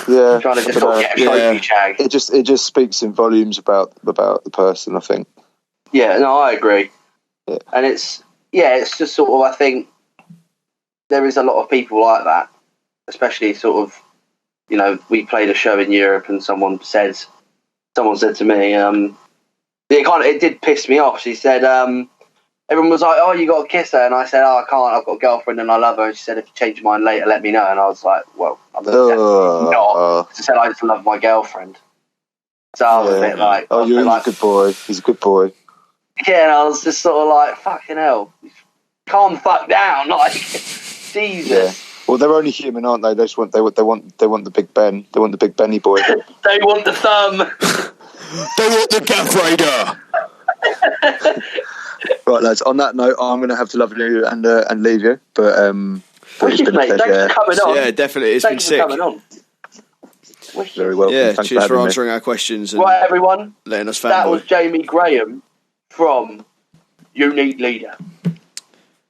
Yeah, trying to just sort of get a trophy shag. It just speaks in volumes about the person, I think. Yeah, no, I agree. Yeah. And it's just sort of, I think there is a lot of people like that, especially sort of, we played a show in Europe and someone said to me, it did piss me off. She said, everyone was like, "Oh, you got to kiss her," and I said, "Oh, I can't. I've got a girlfriend and I love her." And she said, "If you change your mind later, let me know." And I was like, "Well, I'm definitely not." She said, "I just love my girlfriend." So I was a bit like, "Oh, you're a good boy. He's a good boy." Yeah, and I was just sort of like, "Fucking hell, calm the fuck down!" Like, Jesus. Yeah. Well, they're only human, aren't they? They want the Big Ben. They want the Big Benny boy. They want the thumb. They want the Gaff Raider. Right, lads. On that note, I'm going to have to love you and leave you. But it's been a pleasure. Thanks for coming on. Yeah, definitely. It's been sick. Coming on. Very well. Yeah, thanks cheers for answering our questions. And right, everyone. Letting us fanboy. That was Jamie Graham from Unique Leader.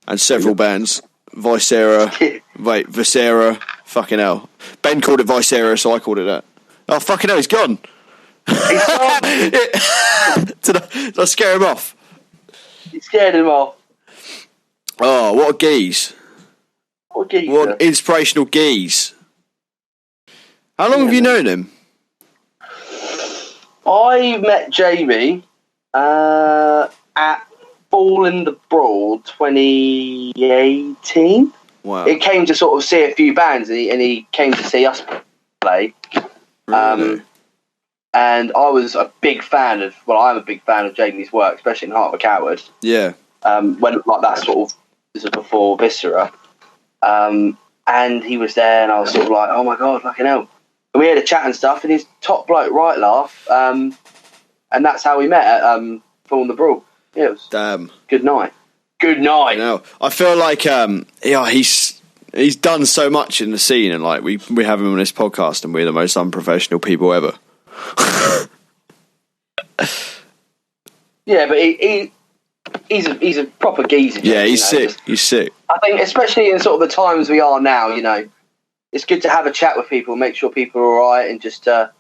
And several bands. Viscera. Viscera. Fucking hell. Ben called it Viscera, so I called it that. Oh, fucking hell, he's gone. He's gone. Did I scare him off? You scared him off. Oh, what a geese. What a geese. What an inspirational geese. How long have you known him? I met Jamie At Fall in the Brawl 2018. Wow. It came to sort of see a few bands, and he came to see us play. Really? And I was a big fan of. Well, I'm a big fan of Jamie's work, especially in Heart of a Coward. Yeah. When like that sort of this was before Viscera. And he was there, and I was sort of like, oh my god, fucking hell. And we had a chat and stuff, and he's top bloke, right laugh. And that's how we met at Fall in the Brawl. Yeah, it was Damn. Good night. Good night. You know, I feel like he's done so much in the scene, and like we have him on this podcast, and we're the most unprofessional people ever. Yeah, but he's a proper geezer. Yeah, he's sick. He's sick. I think, especially in sort of the times we are now, you know, it's good to have a chat with people, make sure people are all right, and just to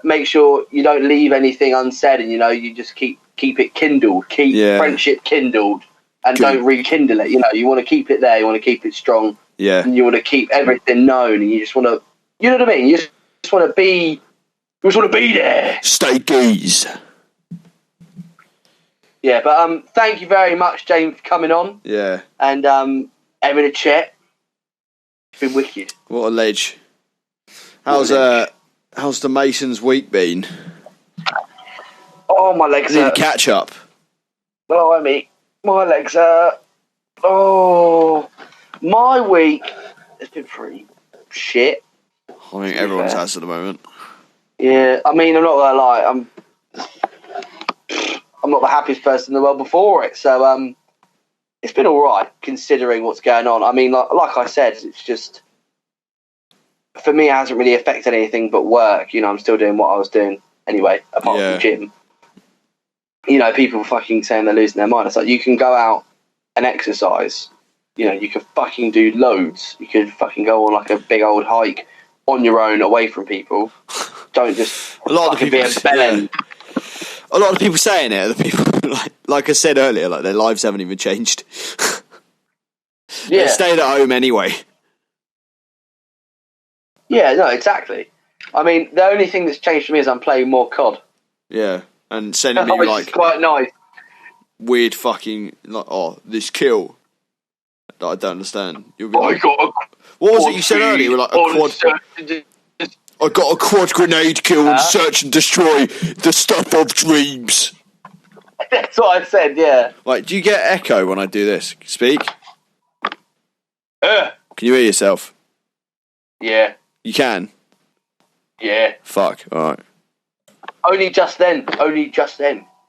make sure you don't leave anything unsaid, and you know, you just keep it kindled, keep friendship kindled, and don't rekindle it. You know, you want to keep it there, you want to keep it strong, and you want to keep everything known, and you just want to, you know what I mean? You just want to be there. Stay geese. Yeah, but thank you very much, James, for coming on. Yeah. And having a chat. It's been wicked. What a ledge. How's the Masons' week been? Oh, my legs Need catch up. Oh, mate. My legs hurt. Oh, my week has been pretty shit. I think everyone's has at the moment. Yeah, I mean, I'm not gonna lie. I'm not the happiest person in the world before it, so it's been all right considering what's going on. I mean, like I said, it's just for me, it hasn't really affected anything but work. You know, I'm still doing what I was doing anyway, apart from gym. You know, people fucking saying they're losing their mind. It's like, you can go out and exercise. You know, you could fucking do loads. You could fucking go on like a big old hike on your own, away from people. Don't just a lot of people be a bellend. A lot of people saying it. The people, like I said earlier, like their lives haven't even changed. They stayed at home anyway. Yeah, no, exactly. I mean, the only thing that's changed for me is I'm playing more COD. Yeah, and sending me like quite nice. Weird fucking this kill that I don't understand. You'll be like, what was it you said earlier? You were like a quad. I got a quad grenade kill and search and destroy the stuff of dreams. That's what I said, yeah. Like, do you get echo when I do this? Speak. Can you hear yourself? Yeah. You can? Yeah. Fuck, alright. Only just then.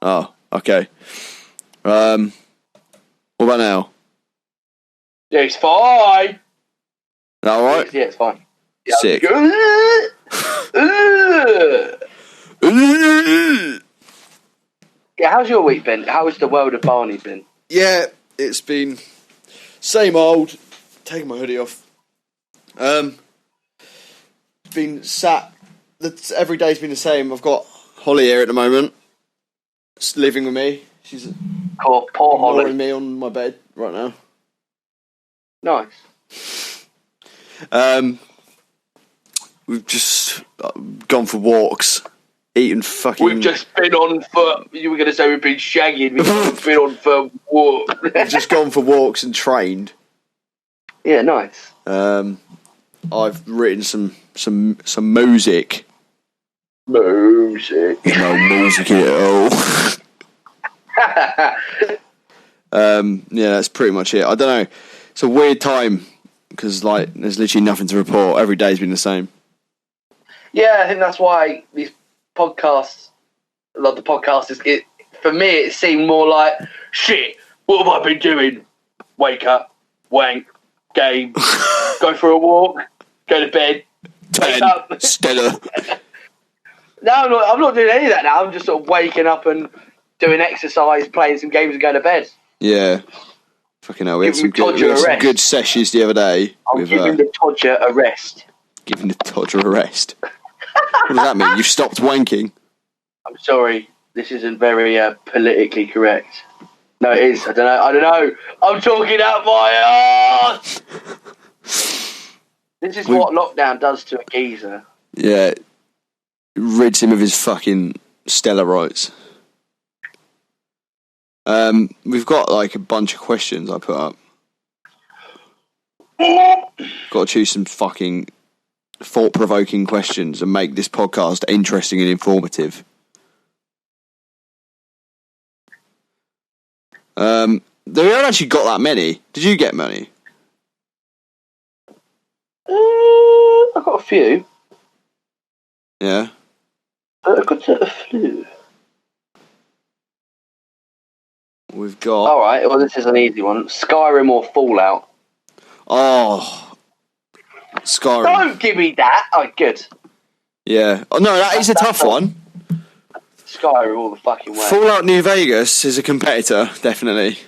Oh, okay. What about now? Yeah, it's fine. Alright? Yeah, it's fine. Yeah, sick. Yeah, how's your week been? How has the world of Barney been? Yeah, it's been same old. Taking my hoodie off. Been sat. Every day's been the same. I've got Holly here at the moment. Just living with me. She's poor Holly. Ignoring me on my bed right now. Nice. We've just gone for walks, eating fucking. We've just been on for. You were going to say we've been shagging. We've just been on for walks. We've just gone for walks and trained. Yeah, nice. I've written some music. Music. No music at all. Yeah, that's pretty much it. I don't know. It's a weird time because like there's literally nothing to report. Every day's been the same. Yeah, I think that's why these podcasts, like the podcast, for me it seemed more like shit. What have I been doing? Wake up, wank, game, go for a walk, go to bed, wake up. Stella. No, I'm not doing any of that now. I'm just sort of waking up and doing exercise, playing some games, and going to bed. Yeah. Fucking hell, we had some good sessions the other day. I'm giving the Todger a rest. Giving the Todger a rest. What does that mean? You've stopped wanking? I'm sorry, this isn't very politically correct. No, it is. I don't know. I'm talking out my arse. This is what lockdown does to a geezer. Yeah. Rids him of his fucking stellar rights. We've got like a bunch of questions I put up. Got to choose some fucking thought-provoking questions and make this podcast interesting and informative. They haven't actually got that many. Did you get many? I've got a few. Yeah. I've got a few. We've got... Alright, well this is an easy one. Skyrim or Fallout? Oh, Skyrim. Don't give me that! Oh, good. Yeah. Oh, no, that is a tough one. Skyrim all the fucking way. Fallout New Vegas is a competitor, definitely.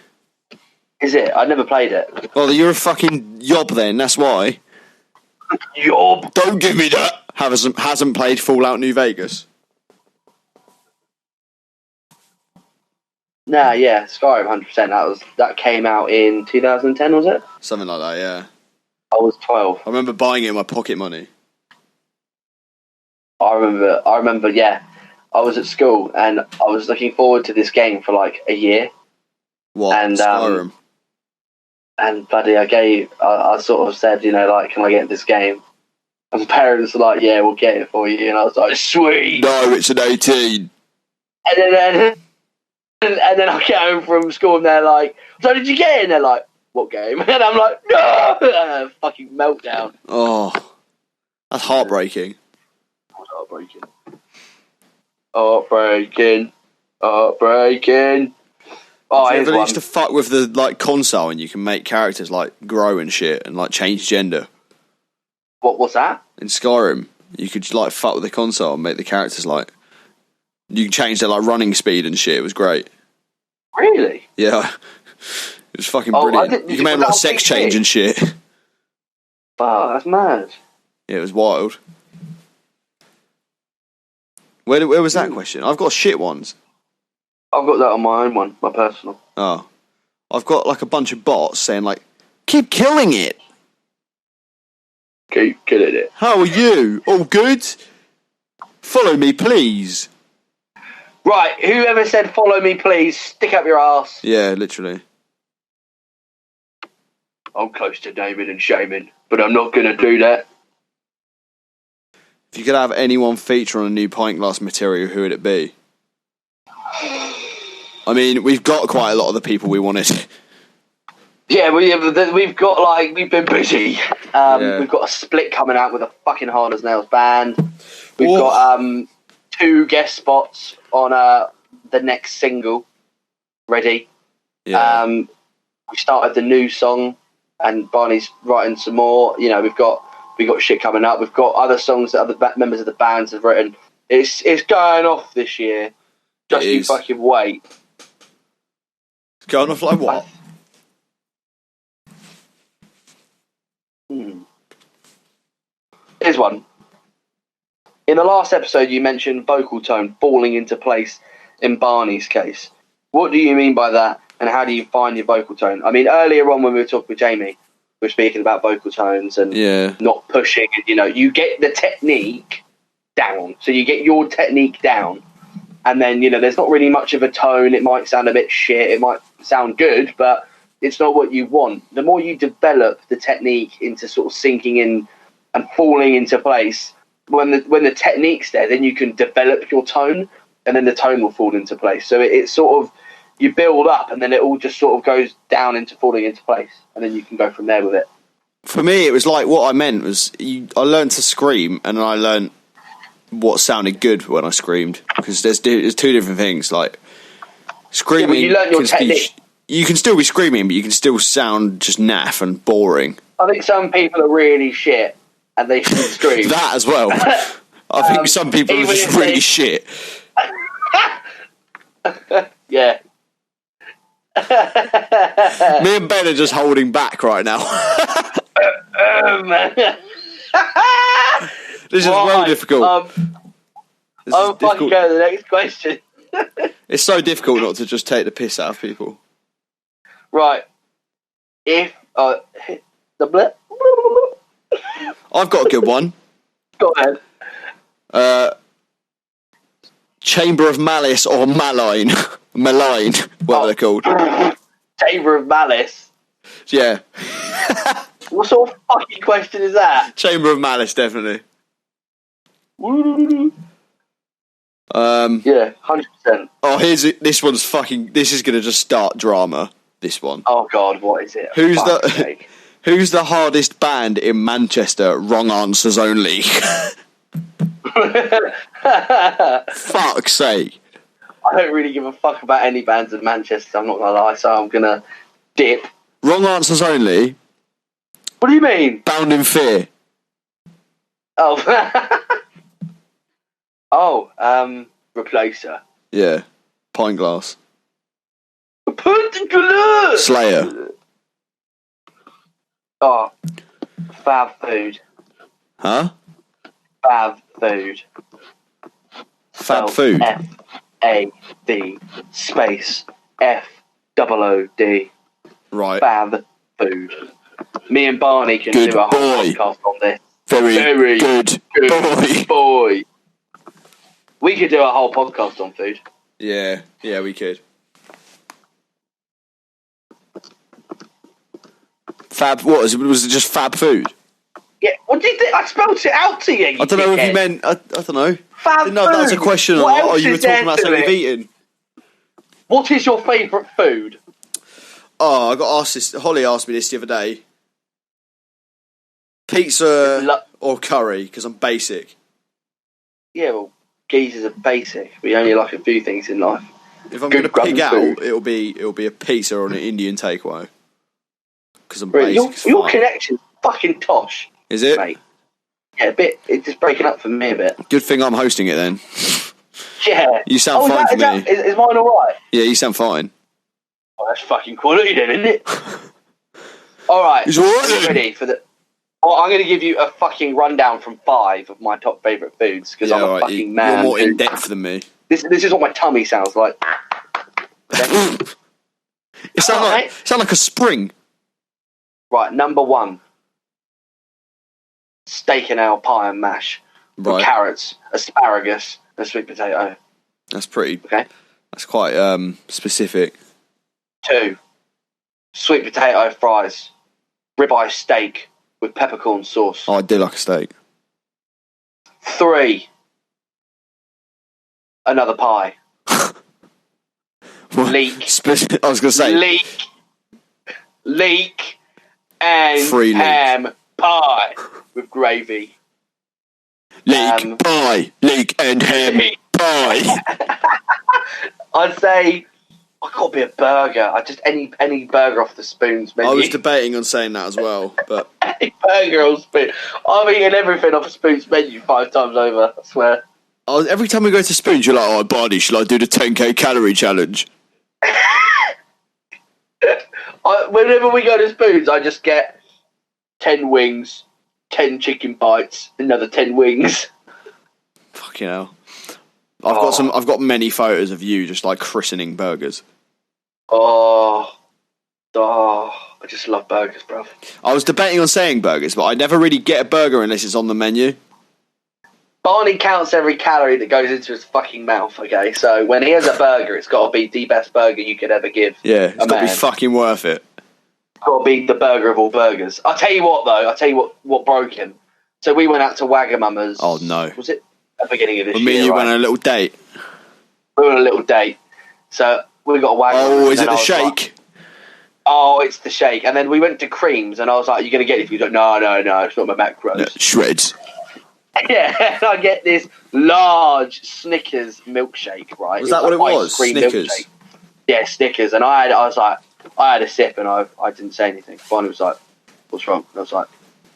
Is it? I never played it. Well, you're a fucking yob then, that's why. Yob! Don't give me that! Hasn't played Fallout New Vegas. Nah, yeah, Skyrim 100%. That came out in 2010, was it? Something like that, yeah. I was 12. I remember buying it with my pocket money. I remember, yeah. I was at school and I was looking forward to this game for like a year. What? And, Skyrim? And buddy, I sort of said, can I get this game? And parents were like, yeah, we'll get it for you. And I was like, sweet. No, it's an 18. And then I get home from school and they're like, so did you get it? And they're like, what game? And I'm like, no! Fucking meltdown. Oh, that's heartbreaking. Heartbreaking. Oh, They here's one. used to fuck with the like console and you can make characters like grow and shit and like change gender. What's that? In Skyrim, you could like fuck with the console and make the characters like you can change their like running speed and shit. It was great. Really? Yeah, it was fucking brilliant. You can make like sex change and shit. Wow, that's mad. Yeah, it was wild. Where was that question? I've got shit ones. I've got that on my own one, my personal. Oh, I've got like a bunch of bots saying like, "Keep killing it." Keep killing it. How are you? All good? Follow me, please. Right, whoever said follow me, please, stick up your ass. Yeah, literally. I'm close to naming and shaming, but I'm not going to do that. If you could have anyone feature on a new pint glass material, who would it be? I mean, we've got quite a lot of the people we wanted. Yeah, we've been busy. We've got a split coming out with a fucking Hard as Nails band. We've got 2 guest spots on the next single ready. Yeah. We started the new song, and Barney's writing some more. We've got shit coming up. We've got other songs that other members of the bands have written. It's going off this year. Just you fucking wait. It's going off like what? Here's one. In the last episode, you mentioned vocal tone falling into place in Barney's case. What do you mean by that, and how do you find your vocal tone? I mean, earlier on when we were talking with Jamie, we were speaking about vocal tones and not pushing. And, you get the technique down. So you get your technique down. And then, there's not really much of a tone. It might sound a bit shit. It might sound good, but it's not what you want. The more you develop the technique into sort of sinking in and falling into place, when the technique's there, then you can develop your tone, and then the tone will fall into place. So it's sort of, you build up, and then it all just sort of goes down into falling into place, and then you can go from there with it. For me, it was like, what I meant was, I learned to scream, and I learned what sounded good when I screamed, because there's 2 different things. Like screaming, you learn your technique. You can still be screaming, but you can still sound just naff and boring. I think some people are really shit, and they shouldn't scream. That as well. I think some people are just really shit. Yeah. Me and Ben are just holding back right now. This is well difficult. I'm fucking going to the next question. It's so difficult not to just take the piss out of people. Right. If the blip. I've got a good one. Go ahead. Chamber of Malice or Malign? Malign, whatever they're called. Chamber of Malice. Yeah. What sort of fucking question is that? Chamber of Malice, definitely. Yeah, 100%. Oh, this one's fucking. This is gonna just start drama. This one. Oh God, what is it? Who's the hardest band in Manchester? Wrong answers only. Fuck's sake. I don't really give a fuck about any bands in Manchester, I'm not gonna lie, so I'm gonna dip. Wrong answers only. What do you mean? Bound in Fear. Oh. Replacer. Yeah. Pint Glass. Particular. Slayer. Oh. Fab Food. Huh? Fab Food. Fab Food. FAD space FOOD. Right. Fab Food. Me and Barney can Good do a whole boy. podcast on this. Very good boy. We could do a whole podcast on food. Yeah, we could. Fab, what was it just Fab Food? Yeah, what do you think? I spelled it out to you. I don't know if you meant, I don't know. Fab No, that was a question. Or you were talking about something you've eaten. What is your favourite food? Oh, I got asked this. Holly asked me this the other day. Pizza or curry, because I'm basic. Yeah, well, geezers are basic. We only like a few things in life. If I'm going to pig out, it'll be a pizza or an Indian takeaway. Because I'm basic. Your connection's fucking tosh. Is it? Mate. Yeah, a bit. It's just breaking up for me a bit. Good thing I'm hosting it then. Yeah. You sound fine for me. Is mine alright? Yeah, you sound fine. Oh, that's fucking quality then, isn't it? Alright. It's alright. Are you ready for the... Well, I'm going to give you a fucking rundown from 5 of my top favourite foods, because I'm a fucking man. You're more in depth than me. This is what my tummy sounds like. It sounds like a spring. Right, number 1. Steak and ale pie and mash. Right. With carrots, asparagus, and sweet potato. That's pretty... Okay. That's quite specific. 2. Sweet potato fries. Ribeye steak with peppercorn sauce. Oh, I do like a steak. 3. Another pie. Leek. I was going to say... Leek and Free ham pie with gravy. Leek pie. Leek and ham pie. I'd say I've got to be a burger. Any burger off the Spoons menu. I was debating on saying that as well, but any burger on Spoon. I'm eating everything off a Spoons menu 5 times over. I swear. Every time we go to Spoons, you're like, "Oh, Barney, shall I do the 10k calorie challenge?" Whenever we go to Spoons, I just get 10 wings, 10 chicken bites, another 10 wings. Fucking hell. I've got many photos of you just like christening burgers. Oh, I just love burgers, bruv. I was debating on saying burgers, but I never really get a burger unless it's on the menu. Barney counts every calorie that goes into his fucking mouth, okay? So when he has a burger, it's got to be the best burger you could ever give. Yeah, it's got to be fucking worth it. It's got to be the burger of all burgers. I'll tell you what, though. I'll tell you what broke him. So we went out to Wagamama's. Oh, no. Was it at the beginning of this year? Me and you went on a little date. We went on a little date. So we got a Wagamama's. Oh, is it the shake? It's the shake. And then we went to Creams, and I was like, "You're going to get it?" He was like, no, it's not my macros. No, shreds. Yeah, and I get this large Snickers milkshake, right? Was that what it was? Snickers? Milkshake. Yeah, Snickers. And I had a sip, and I didn't say anything. Barney was like, "What's wrong?" And I was like,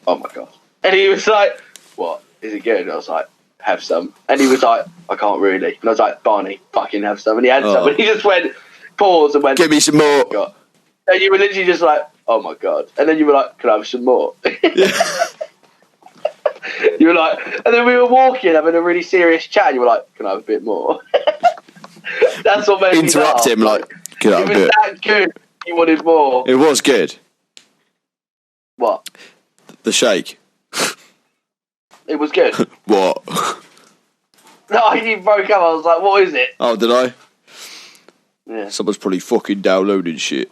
"Oh my God." And he was like, "What? Is it good?" And I was like, "Have some." And he was like, "I can't really." And I was like, "Barney, fucking have some." And he had some, and he just went, paused and went, "Give me some more." God. And you were literally just like, "Oh my God." And then you were like, "Can I have some more?" Yeah. You were like, and then we were walking, having a really serious chat, and you were like, "Can I have a bit more?" That's what made me interrupt him, like, "Can I have a bit?" It was that good. You wanted more. It was good. What? The shake. It was good. What? No, you broke up. I was like, "What is it?" Oh, did I? Yeah. Someone's probably fucking downloading shit.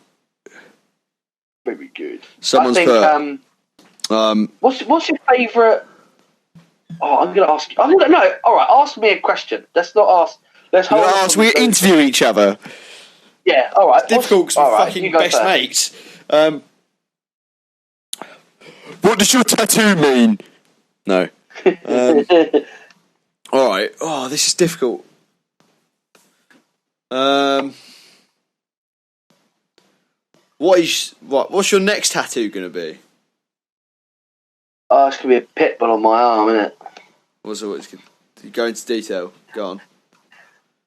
Very good. Someone's what's your favourite? Oh, I'm gonna ask. All right. Ask me a question. Let's not ask. Let's hold. We interview each other. Yeah. All right. It's difficult because we're fucking best mates. What does your tattoo mean? No. All right. Oh, this is difficult. What's your next tattoo gonna be? Oh, it's gonna be a pit bull on my arm, isn't it? Go into detail. Go on.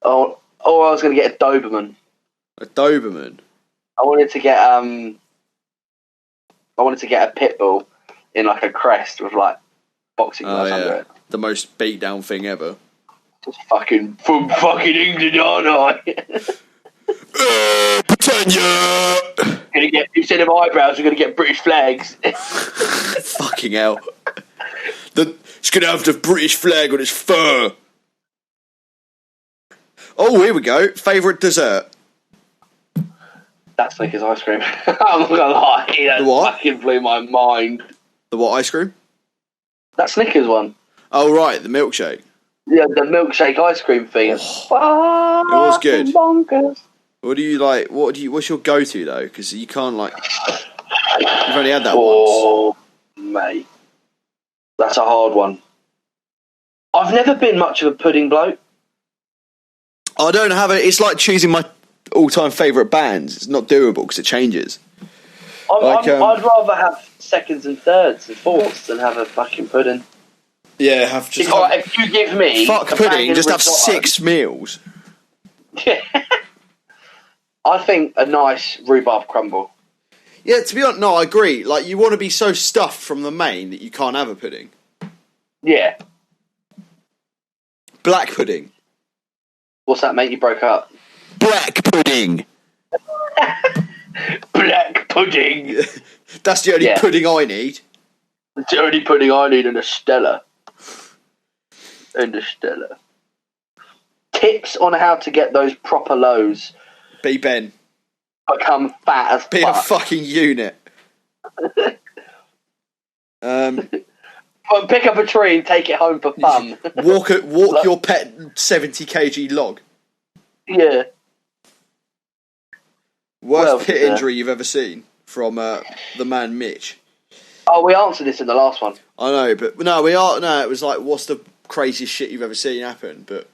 Oh, I was gonna get a Doberman. A Doberman. I wanted to get a pit bull in like a crest with like boxing gloves under it. The most beat down thing ever. Just fucking from fucking England, aren't I? Britannia! Gonna get, instead of eyebrows, we're gonna get British flags. Fucking hell. It's gonna have the British flag on its fur. Oh, here we go. Favourite dessert? That's Snickers ice cream. I'm not gonna lie, that fucking blew my mind. The what ice cream? That Snickers one. Oh, right, the milkshake. Yeah, the milkshake ice cream thing. Oh, it was good. Bonkers. What do you like? What's your go-to though? Because you can't like. You've only had that once. Oh, mate, that's a hard one. I've never been much of a pudding bloke. I don't have it. It's like choosing my all-time favourite bands. It's not doable because it changes. I'd rather have seconds and thirds and fourths than have a fucking pudding. Yeah, if you give me fuck pudding, just have 6 meals. Yeah. I think a nice rhubarb crumble. Yeah, to be honest, no, I agree. Like, you want to be so stuffed from the main that you can't have a pudding. Yeah. Black pudding. What's that, mate? You broke up. Black pudding. Black pudding. That's the only pudding I need. It's the only pudding I need in a Stella. Tips on how to get those proper lows. Be Ben. Become fat as fuck. Be a fucking unit. Pick up a tree and take it home for fun. Walk your pet 70 kg log. Yeah. Worst pit injury you've ever seen from the man Mitch. Oh, we answered this in the last one. I know, but no, it was like, what's the craziest shit you've ever seen happen? But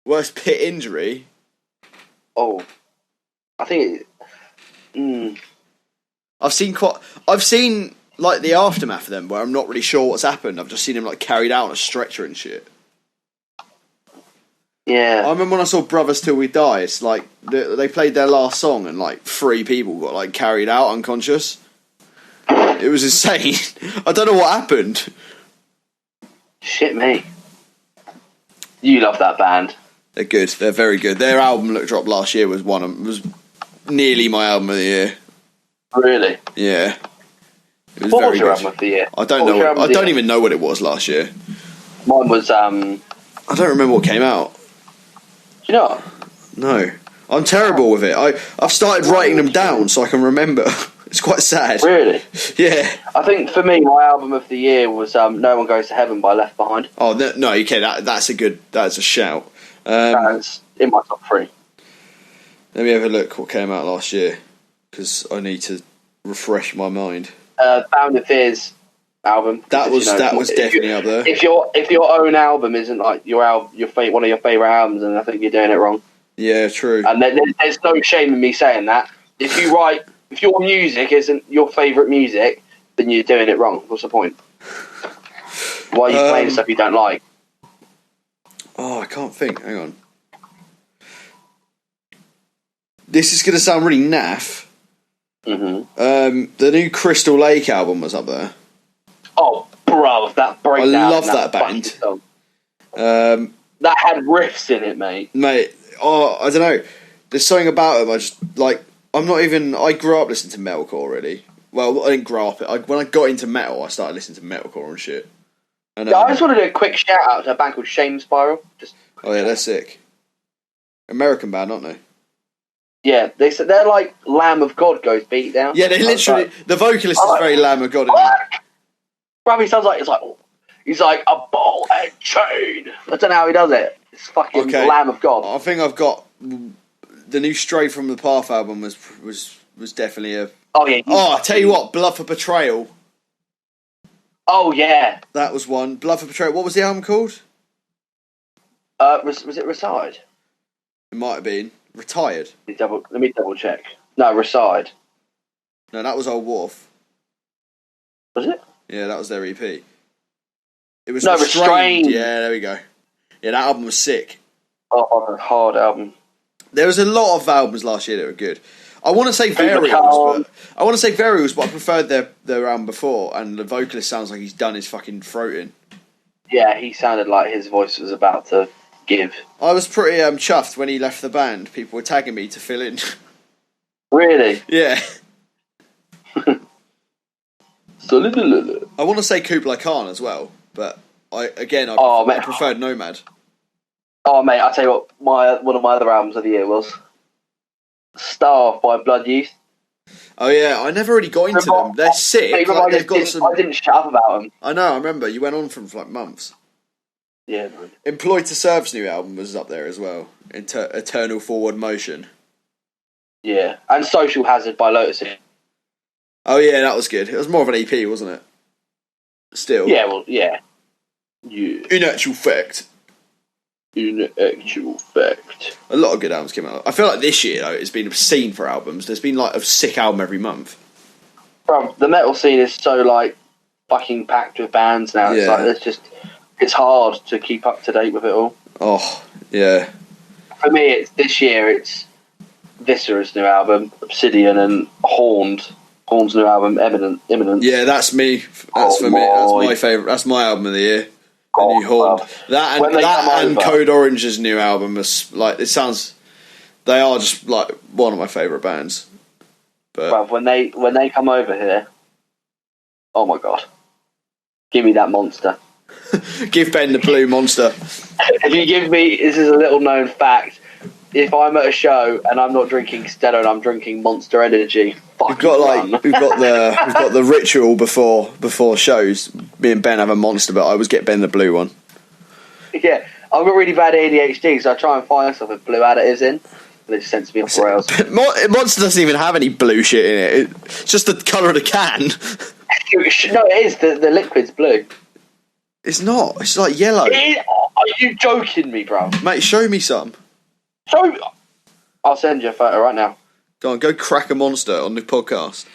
worst pit injury. Oh, I think. I've seen like the aftermath of them where I'm not really sure what's happened. I've just seen him like carried out on a stretcher and shit. Yeah. I remember when I saw Brothers Till We Die. It's like they played their last song and like 3 people got like carried out unconscious. It was insane. I don't know what happened. Shit me. You love that band. They're good. They're very good. Their album that dropped last year was nearly my album of the year. Really? Yeah. It was what very was your good. album of the year? I don't know. I don't even know what it was last year. Mine was. I don't remember what came out. Do you know? No. I'm terrible with it. I've started writing them down so I can remember. It's quite sad. Really? Yeah. I think for me, my album of the year was "No One Goes to Heaven" by Left Behind. Oh no, you can't. That's a shout. That's in my top 3. Let me have a look what came out last year because I need to refresh my mind. Bound of Fears album. That was definitely up there. If your own album isn't like one of your favourite albums, then I think you're doing it wrong. Yeah, true. And there's no shame in me saying that. If your music isn't your favourite music, then you're doing it wrong. What's the point? Why are you playing stuff you don't like? Oh, I can't think. Hang on. This is going to sound really naff. Mm-hmm. The new Crystal Lake album was up there. Oh, bro, that breakdown. I love that band. That had riffs in it, mate. I don't know. There's something about them. I just like. I grew up listening to metalcore already. Well, I didn't grow up. When I got into metal, I started listening to metalcore and shit. And, I just want to do a quick shout out to a band called Shame Spiral. Oh yeah, they're sick. American band, aren't they? Yeah, they said they're like Lamb of God goes beat down. Yeah, they literally. The vocalist is very Lamb of God. Isn't he? Bro, he sounds like he's like a ball and chain. I don't know how he does it. It's fucking Lamb of God. I think I've got the new Stray from the Path album was definitely a. Oh yeah. I tell you what, Blood for Betrayal. Oh yeah. That was one. Blood for Betrayal. What was the album called? Was it Reside? It might have been Retired. Let me double check. No, Reside. No, that was Old Wolf. Was it? Yeah, that was their EP. It was Restrained. Yeah, there we go. Yeah, that album was sick. Oh, a hard album. There was a lot of albums last year that were good. I want to say Varials, but I preferred their album before, and the vocalist sounds like he's done his fucking throat in. Yeah, he sounded like his voice was about to give. I was pretty chuffed when he left the band. People were tagging me to fill in. Really? Yeah. I want to say Kublai Khan as well, but I preferred Nomad. Oh mate, I tell you what, one of my other albums of the year was Starve by Blood Youth. Oh yeah, I never really got into them. They're sick. I didn't shut up about them. I know. I remember you went on for like months. Yeah, man. Employed to Serve's new album was up there as well. Eternal Forward Motion. Yeah, and Social Hazard by Lotus. Oh yeah, that was good. It was more of an EP, wasn't it? Still. Yeah, well, yeah. Yeah. In actual fact. A lot of good albums came out. I feel like this year, though, it's been obscene for albums. There's been like a sick album every month. Bro, the metal scene is so like fucking packed with bands now. It's like it's hard to keep up to date with it all. Oh, yeah. For me, this year it's Viscera's new album, Obsidian, and Horn's new album, Imminence. Yeah, that's me. That's for me. That's my favourite. That's my album of the year. The new Horn. That and Code Orange's new album is like, it sounds. They are just like one of my favourite bands. But bruv, when they come over here, oh my god, give me that monster. Give Ben the blue monster. If you give me, this is a little known fact. If I'm at a show and I'm not drinking Stella and I'm drinking Monster Energy, we've got the ritual before shows. Me and Ben have a monster, but I always get Ben the blue one. Yeah, I've got really bad ADHD, so I try and find myself with blue additives in, and it sends me off the rails. Monster doesn't even have any blue shit in it. It's just the colour of the can. No, it is. The liquid's blue. It's not. It's like yellow. Are you joking me, bro? Mate, show me some. I'll send you a photo right now. Go crack a monster on the podcast.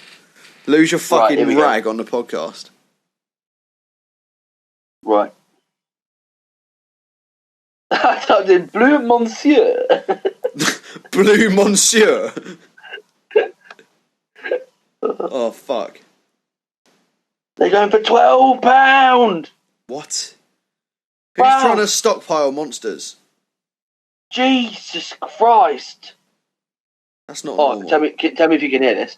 Lose your fucking rag on the podcast. Right. I typed in Blue Monsieur. Blue Monsieur. Oh, fuck. They're going for £12. What? Who's trying to stockpile monsters? Jesus Christ! That's not normal. Tell me if you can hear this.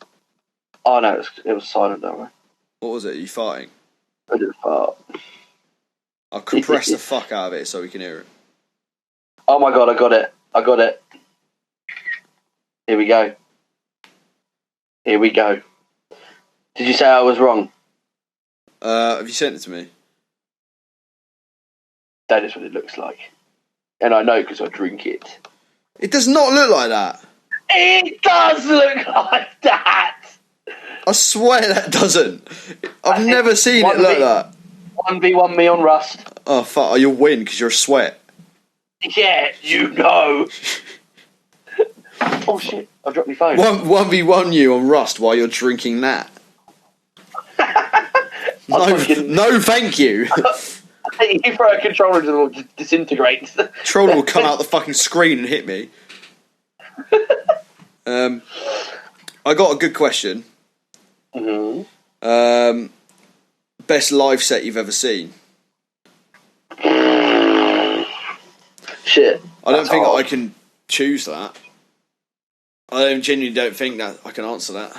Oh no, it was silent, don't worry. What was it? Are you farting? I didn't fart. I'll compress the fuck out of it so we can hear it. Oh my god, I got it. Here we go. Did you say I was wrong? Have you sent it to me? That is what it looks like. And I know because I drink it. It does not look like that. It does look like that. I swear that doesn't. I've never seen it like that. 1v1 me on Rust. Oh, fuck. You'll win because you're a sweat. Yeah, you know. Oh, shit. I've dropped my phone. 1v1 you on Rust while you're drinking that. No, thank you. You throw a controller and it will disintegrate. Controller will come out the fucking screen and hit me. I got a good question. Mm-hmm. Best live set you've ever seen? Shit. I don't think I can choose that. I genuinely don't think that I can answer that.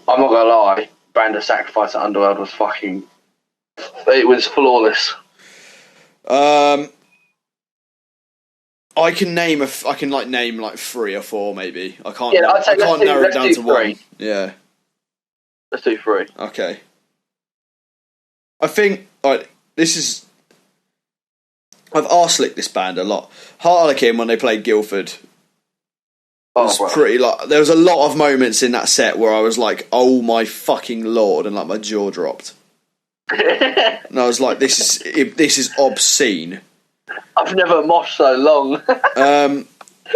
I'm not gonna lie. Band of Sacrifice at Underworld was fucking... It was flawless. I can name like 3 or 4 maybe. I can't. Yeah, I can't narrow it down to 1. Yeah. Let's do 3. Okay. I think this is. I've arse-licked this band a lot. Harlequin, when they played Guildford, was pretty like. There was a lot of moments in that set where I was like, "Oh my fucking lord!" and like my jaw dropped. And I was like, "This is obscene." I've never moshed so long. I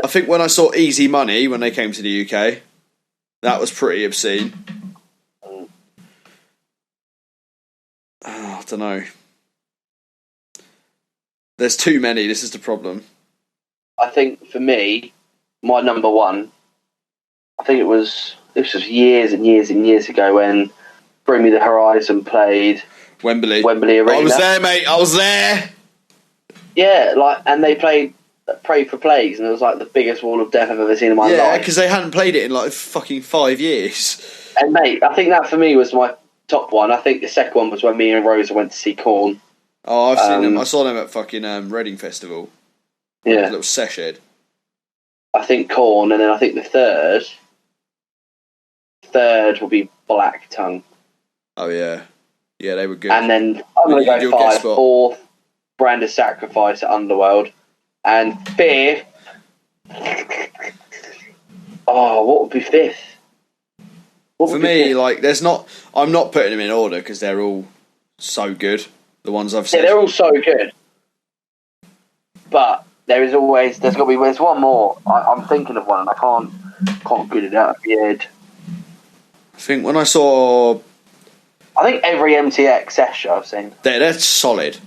think when I saw Easy Money when they came to the UK, that was pretty obscene. I don't know. There's too many. This is the problem. I think for me, my number 1. I think this was years and years and years ago when Bring Me the Horizon played Wembley Arena. I was there, mate. I was there. Yeah, and they played Pray for Plagues, and it was like the biggest wall of death I've ever seen in my life. Yeah, because they hadn't played it in like fucking 5 years. And mate, I think that for me was my top one. I think the second one was when me and Rosa went to see Korn. Oh, I've seen them. I saw them at fucking Reading Festival. Yeah, a little sesh head. I think Korn, and then I think the third will be Black Tongue. Oh yeah, they were good. And then I'm going to go 5. 4th, Brand of Sacrifice at Underworld, and 5th. Oh, what would be 5th? For me, like, I'm not putting them in order because they're all so good. The ones I've seen. Yeah, they're all so good. But there's one more. I'm thinking of one and I can't get it out of my head. I think when I saw... I think every MTX session I've seen. They're solid.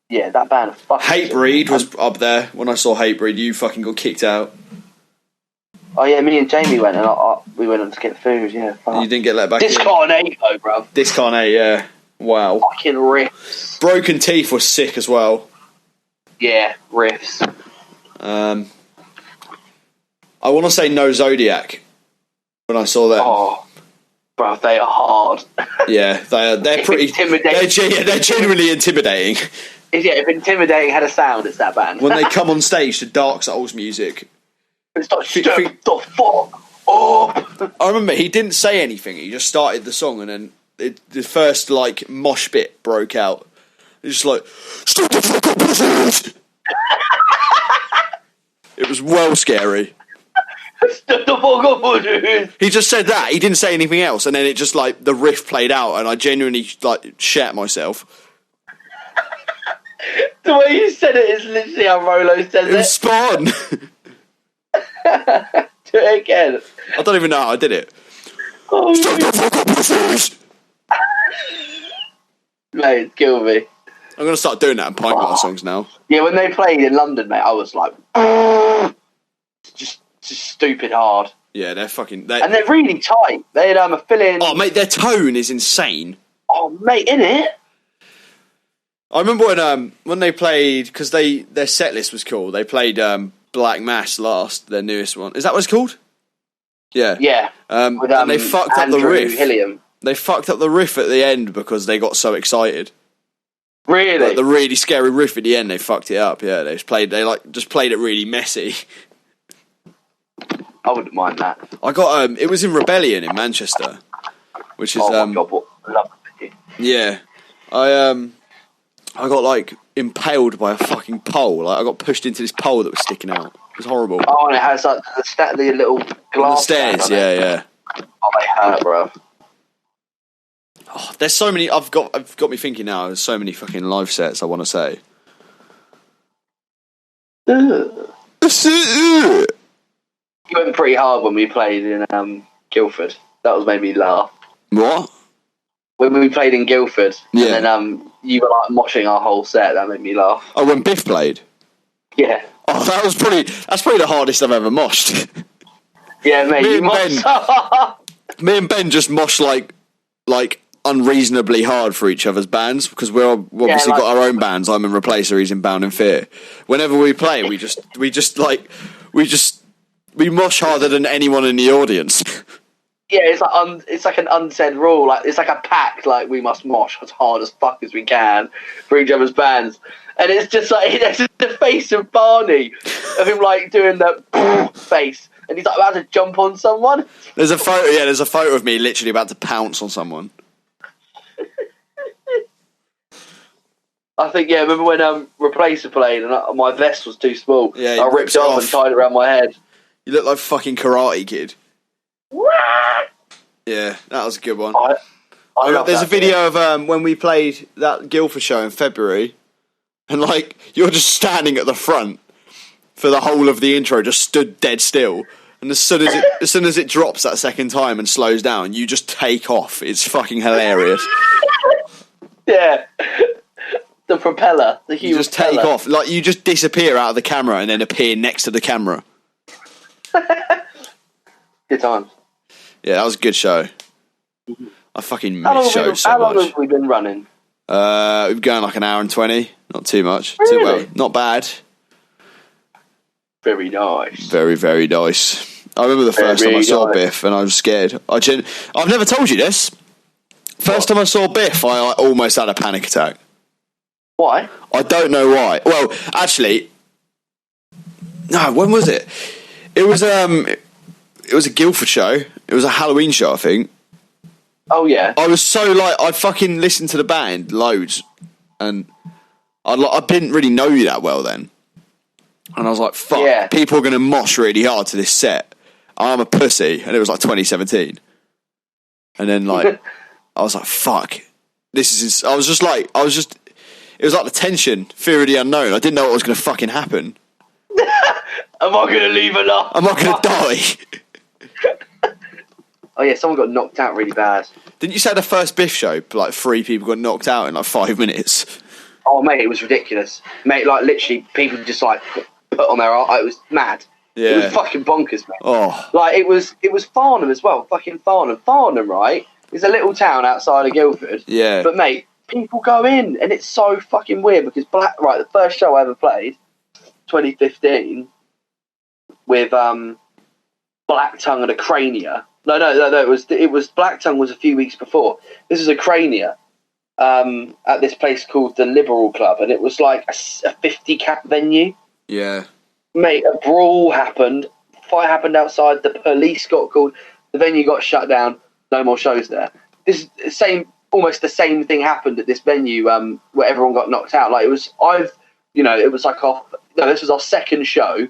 Yeah, that band fucking... Hatebreed was up there. When I saw Hatebreed, you fucking got kicked out. Oh yeah, me and Jamie went and we went on to get food, yeah. You didn't get let back Discarnate though, bruv. Discarnate, yeah. Wow. Fucking riffs. Broken Teeth was sick as well. Yeah, riffs. I want to say No Zodiac when I saw them. Oh, bro, they are hard. Yeah, they're pretty intimidating. They're genuinely intimidating. If Intimidating had a sound, it's that band. When they come on stage to Dark Souls music, it's like, shut the fuck up. I remember he didn't say anything. He just started the song, and then the first like mosh bit broke out. It's just like, stop the fuck up, buzzards! It was well scary. Stop the fuck up, buzzards! He just said that. He didn't say anything else, and then it just like the riff played out, and I genuinely like shat myself. The way you said it is literally how Rolo says it. It was spot on. Do it again. I don't even know how I did it. Oh, stop the fuck up, buzzards! Mate, kill me. I'm going to start doing that in pint glass songs now. Yeah, when they played in London, mate, I was like, just stupid hard. Yeah, they're fucking... and they're really tight. They a fill-in... Oh, mate, their tone is insane. Oh, mate, innit? I remember when they played, because their set list was cool, they played Black Mass last, their newest one. Is that what it's called? Yeah. Yeah. And they fucked Andrew up the riff. Hilliam. They fucked up the riff at the end because they got so excited. Really? Like the really scary riff at the end, they fucked it up. Yeah, they just played it really messy. I wouldn't mind that. I got it was in Rebellion in Manchester, which is oh my God, what lovely. Yeah, I got like impaled by a fucking pole. Like I got pushed into this pole that was sticking out. It was horrible. Oh, and it has like the little glass. On the stairs, yeah. Oh, they hurt, bro. Oh, there's so many. I've got me thinking now. There's so many fucking live sets I want to say. You went pretty hard when we played in Guildford. That was made me laugh. What? When we played in Guildford, yeah. And then you were like moshing our whole set. That made me laugh. Oh, when Biff played. Yeah. Oh, that's probably the hardest I've ever moshed. Yeah, mate. Me and Ben just mosh like unreasonably hard for ech other's bands because we're obviously got our own bands. I'm in Replacer, he's in Bound in Fear. Whenever we play, we mosh harder than anyone in the audience. Yeah, it's like an unsaid rule. Like it's like a pact. Like we must mosh as hard as fuck as we can for each other's bands. And it's just like that's the face of Barney of him like doing the face, and he's like about to jump on someone. There's a photo. Yeah, there's a photo of me literally about to pounce on someone. I think remember when Replacer played and my vest was too small? Yeah, I ripped it off and tied it around my head. You look like fucking Karate Kid. Yeah, that was a good one. There's a video of when we played that Guildford show in February, and like you're just standing at the front for the whole of the intro, just stood dead still. And as soon as it drops that second time and slows down, you just take off. It's fucking hilarious. Yeah. The propeller, the huge. You just take off, like you just disappear out of the camera and then appear next to the camera. Good times. Yeah, that was a good show. I fucking miss shows so much. How long have we been running? We've been going like an hour and 20. Not too much. Really? Not bad. Very nice. Very, very nice. I remember the first time I saw Biff and I was scared. I've never told you this. First time I saw Biff, I almost had a panic attack. Why? I don't know why. Well, actually, no. When was it? It was a Guildford show. It was a Halloween show, I think. Oh yeah. I was so like I fucking listened to the band loads, and I didn't really know you that well then, and I was like, fuck, yeah. People are gonna mosh really hard to this set. I'm a pussy, and it was like 2017, and then like I was like, fuck, this is. It was like the tension, fear of the unknown. I didn't know what was going to fucking happen. Am I going to leave alive? Am I going to die? Oh yeah, someone got knocked out really bad. Didn't you say the first Biff show, like 3 people got knocked out in like 5 minutes? Oh mate, it was ridiculous. Mate, like literally, people just like put on their art. It was mad. Yeah. It was fucking bonkers, mate. Oh. Like it was Farnham as well. Fucking Farnham. Farnham, right, is a little town outside of Guildford. Yeah. But mate, people go in, and it's so fucking weird because the first show I ever played, 2015, with Black Tongue and a Crania. No, it was Black Tongue was a few weeks before. This is a Crania at this place called the Liberal Club, and it was like a 50 cap venue. Yeah. Mate, a brawl happened. Fight happened outside. The police got called. The venue got shut down. No more shows there. This is almost the same thing happened at this venue where everyone got knocked out. Like this was our second show,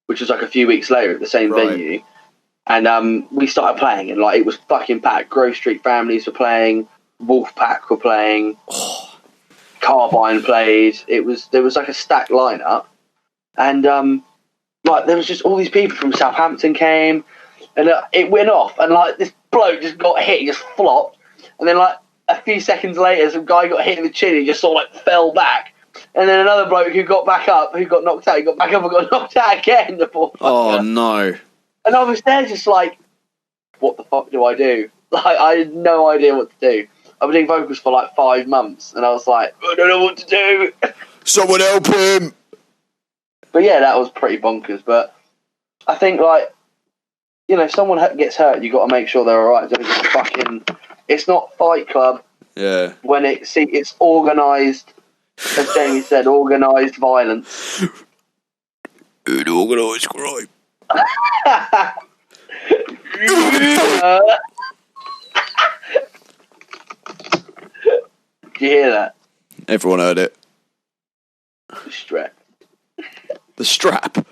which was like a few weeks later at the same venue, and we started playing, and like it was fucking packed. Grove Street Families were playing, Wolfpack were playing, Carbine played. There was like a stacked lineup, and like there was just all these people from Southampton came, and it went off, and like this bloke just got hit, he just flopped, and then like a few seconds later some guy got hit in the chin, he just sort of like fell back, and then another bloke who got back up, who got knocked out, he got back up and got knocked out again. The poor fucker. Oh no. And I was there just like, what the fuck do I do? Like I had no idea what to do. I've been doing vocals for like 5 months, and I was like, I don't know what to do. Someone help him. But yeah, that was pretty bonkers. But I think like, you know, if someone gets hurt, you got to make sure they're alright. It's not Fight Club. Yeah. When it's organised, as Jamie said, organised violence. An organised crime. Did you hear that? Everyone heard it. The strap. The strap?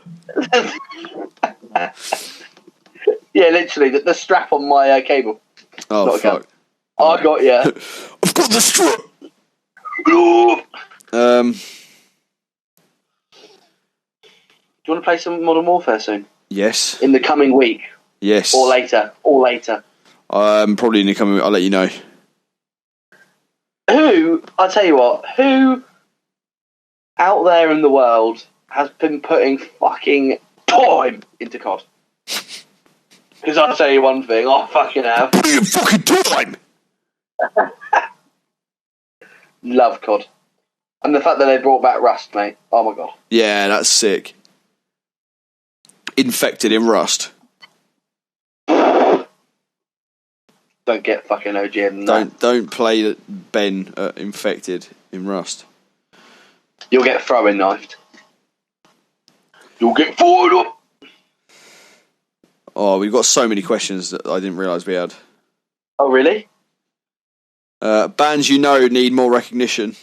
Yeah, literally, the strap on my cable. Oh, not fuck. I got you. I've got the strap! Do you want to play some Modern Warfare soon? Yes. In the coming week? Yes. Or later? Probably in the coming week. I'll let you know. I'll tell you what, who out there in the world has been putting fucking time into COD? Because I'll tell you one thing, I fucking have. Putting in fucking time! Love COD. And the fact that they brought back Rust, mate. Oh my god. Yeah, that's sick. Infected in Rust. Don't get fucking OG in that. Don't play Ben Infected in Rust. You'll get throwing knifed. You'll get fired up. Oh, we've got so many questions that I didn't realise we had. Oh, really? Bands you know need more recognition.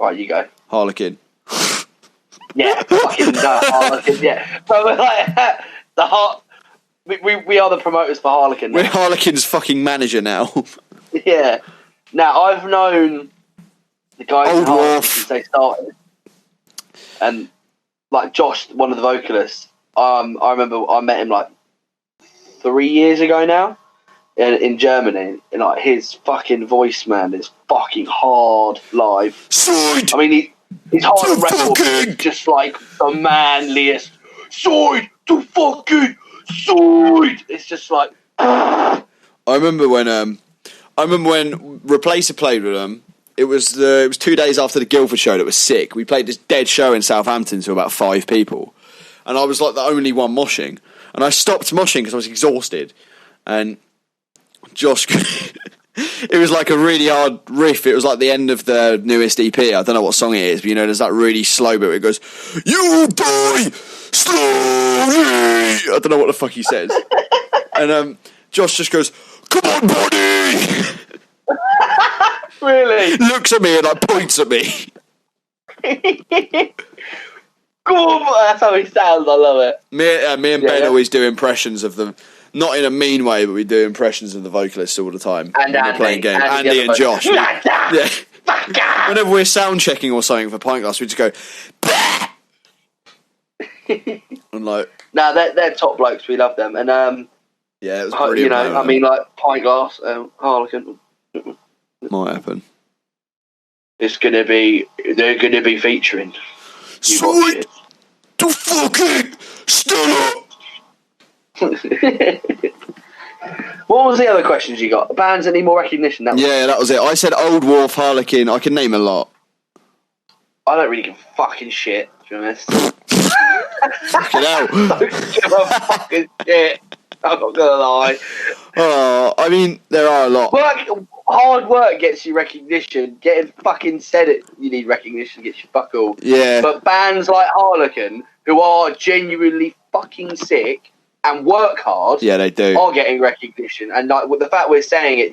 Right, you go. Harlequin. Yeah, fucking Harlequin, yeah. But we're like, we are the promoters for Harlequin now. We're Harlequin's fucking manager now. Yeah. Now, I've known the guys in Harlequin since they started. And, like, Josh, one of the vocalists, I remember I met him, like, 3 years ago now in Germany. And, like, his fucking voice, man, is fucking hard live. Side! I mean, he's hard on record, just, like, the manliest. Side to fucking side! It's just like... I remember when Replacer played with them. It was 2 days after the Guildford show that was sick. We played this dead show in Southampton to about 5 people. And I was like the only one moshing. And I stopped moshing because I was exhausted. And Josh... it was like a really hard riff. It was like the end of the newest EP. I don't know what song it is, but you know, there's that really slow bit where it goes, "You die slowly." I don't know what the fuck he says. And Josh just goes, "Come on, buddy." Really? Looks at me and like points at me. Come on, that's how he sounds. I love it. Me and Ben always do impressions of them. Not in a mean way, but we do impressions of the vocalists all the time. And when we're playing games. Andy and Josh. Yeah. Whenever we're sound checking or something for Pint Glass, we just go, "Bah!" And like, nah, they're top blokes. We love them. And yeah, it was brilliant. You know, I mean, like Pint Glass, Harlequin. Might happen. They're gonna be featuring. Sweet to fucking Stella. What was the other questions you got? Bands that need more recognition. That was it. I said Old Wolf, Harlequin. I can name a lot. I don't really give a fucking shit, to be honest. Fucking hell. Don't give a fucking shit. I'm not gonna lie. I mean, there are a lot. Hard work gets you recognition. Getting fucking said it, you need recognition, gets you fuck all. Yeah. But bands like Harlequin, who are genuinely fucking sick and work hard, yeah, they do, are getting recognition. And like with the fact we're saying it,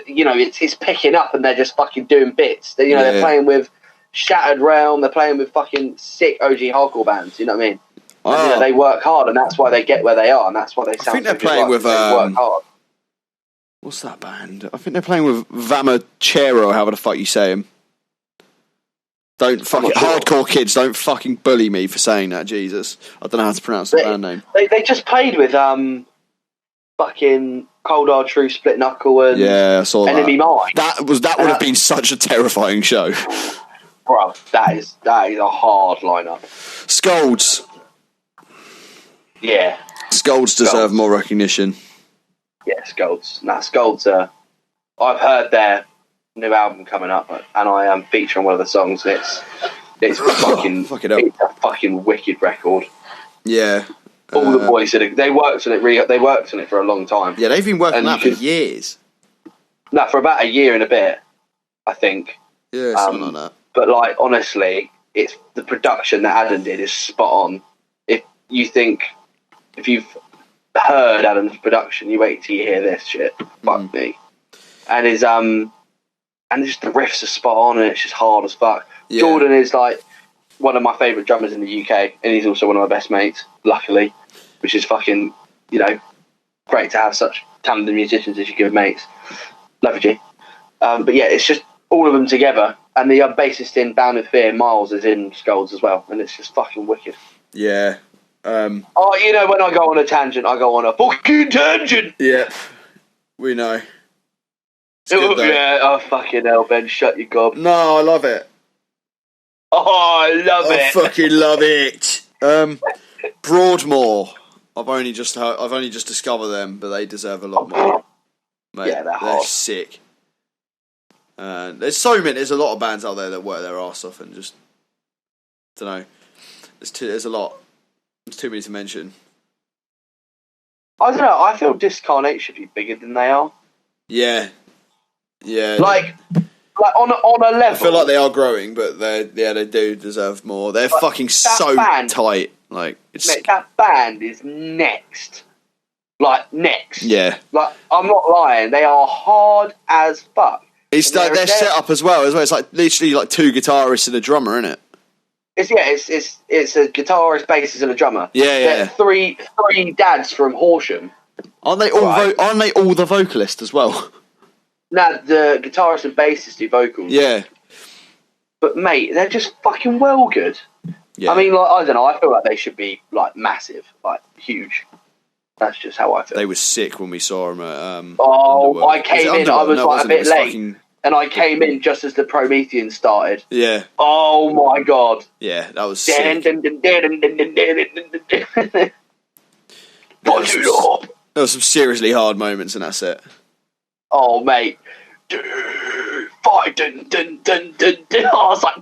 it's picking up, and they're just fucking doing bits. They're playing with Shattered Realm. They're playing with fucking sick OG hardcore bands. You know what I mean? And, they work hard, and that's why they get where they are, and that's why they sound. I think they're playing with they work hard. What's that band? I think they're playing with Vamachero, however the fuck you say him. Don't fucking hardcore kids. Don't fucking bully me for saying that. Jesus, I don't know how to pronounce the band name. They just played with fucking Cold Hard True, Split Knuckle, and I saw Enemy Mine. That would have been such a terrifying show. Bro, that is a hard lineup. Scolds. Yeah. Scolds deserve more recognition. Yeah, Scolds. Scolds. I've heard their new album coming up, and I am featuring one of the songs. It's fucking it's a fucking wicked record. Yeah. All the boys did it. They worked on it. They worked on it for a long time. Yeah, they've been working on that for years. No, for about a year and a bit, I think. Yeah, something like that. But like, honestly, it's the production that Adam did is spot on. If you've heard Adam's production, you wait till you hear this shit. Fuck me. And his and just the riffs are spot on, and it's just hard as fuck. Yeah. Jordan is like one of my favourite drummers in the UK, and he's also one of my best mates, luckily, which is fucking, great to have such talented musicians as you give mates. Love you, G. But yeah, it's just all of them together, and the bassist in Bound with Fear, Miles, is in Scolds as well, and it's just fucking wicked. Yeah. When I go on a tangent, I go on a fucking tangent. Yeah, we know. Oh fucking hell, Ben, shut your gob. No, I love it. Oh, I love it. I fucking love it. Broadmoor. I've only just discovered them, but they deserve a lot more. Mate, yeah, they're sick. There's so many. There's a lot of bands out there that work their arse off, and just don't know. There's a lot. There's too many to mention. I don't know. I feel Discarnate should be bigger than they are. Yeah. Like, like on a level. I feel like they are growing, but they do deserve more. They're fucking so tight. Like mate, that band is next. Like next. Yeah. Like I'm not lying. They are hard as fuck. It's like their setup as well. It's like literally like two guitarists and a drummer, isn't it? It's a guitarist, bassist, and a drummer. Yeah. Three dads from Horsham. Aren't they all? Right. Aren't they all the vocalist as well? No, the guitarist and bassist do vocals. Yeah. But mate, they're just fucking well good. Yeah. I mean, like I don't know. I feel like they should be like massive, like huge. That's just how I feel. They were sick when we saw them at. Underworld. I came in. I was like a bit late. Fucking... And I came in just as the Promethean started. Yeah. Oh my god. Yeah, that was sick. There were some seriously hard moments in that set. Oh mate. Fight. I was like,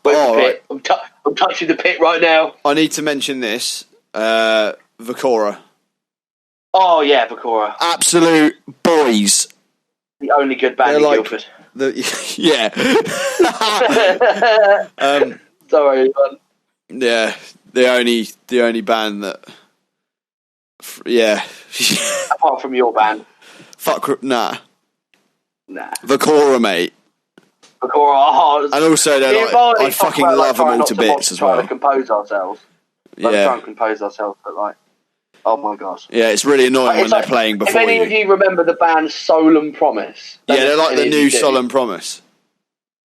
where's the pit? Right. I'm touching the pit right now. I need to mention this. Viscera. Oh yeah, Viscera. Absolute boys. The only good band in Guildford. Yeah. Sorry, man. Yeah, the only band that. Yeah. Apart from your band. Fuck. Nah. Viscera, mate. Viscera. Oh, and also, they're like, I fucking love them all to bits as well. Trying to compose ourselves. Trying to compose ourselves, but like. Oh my gosh. Yeah, it's really annoying when they're playing before you. If any of you remember the band Solemn Promise. Yeah, they're like the new Solemn Promise.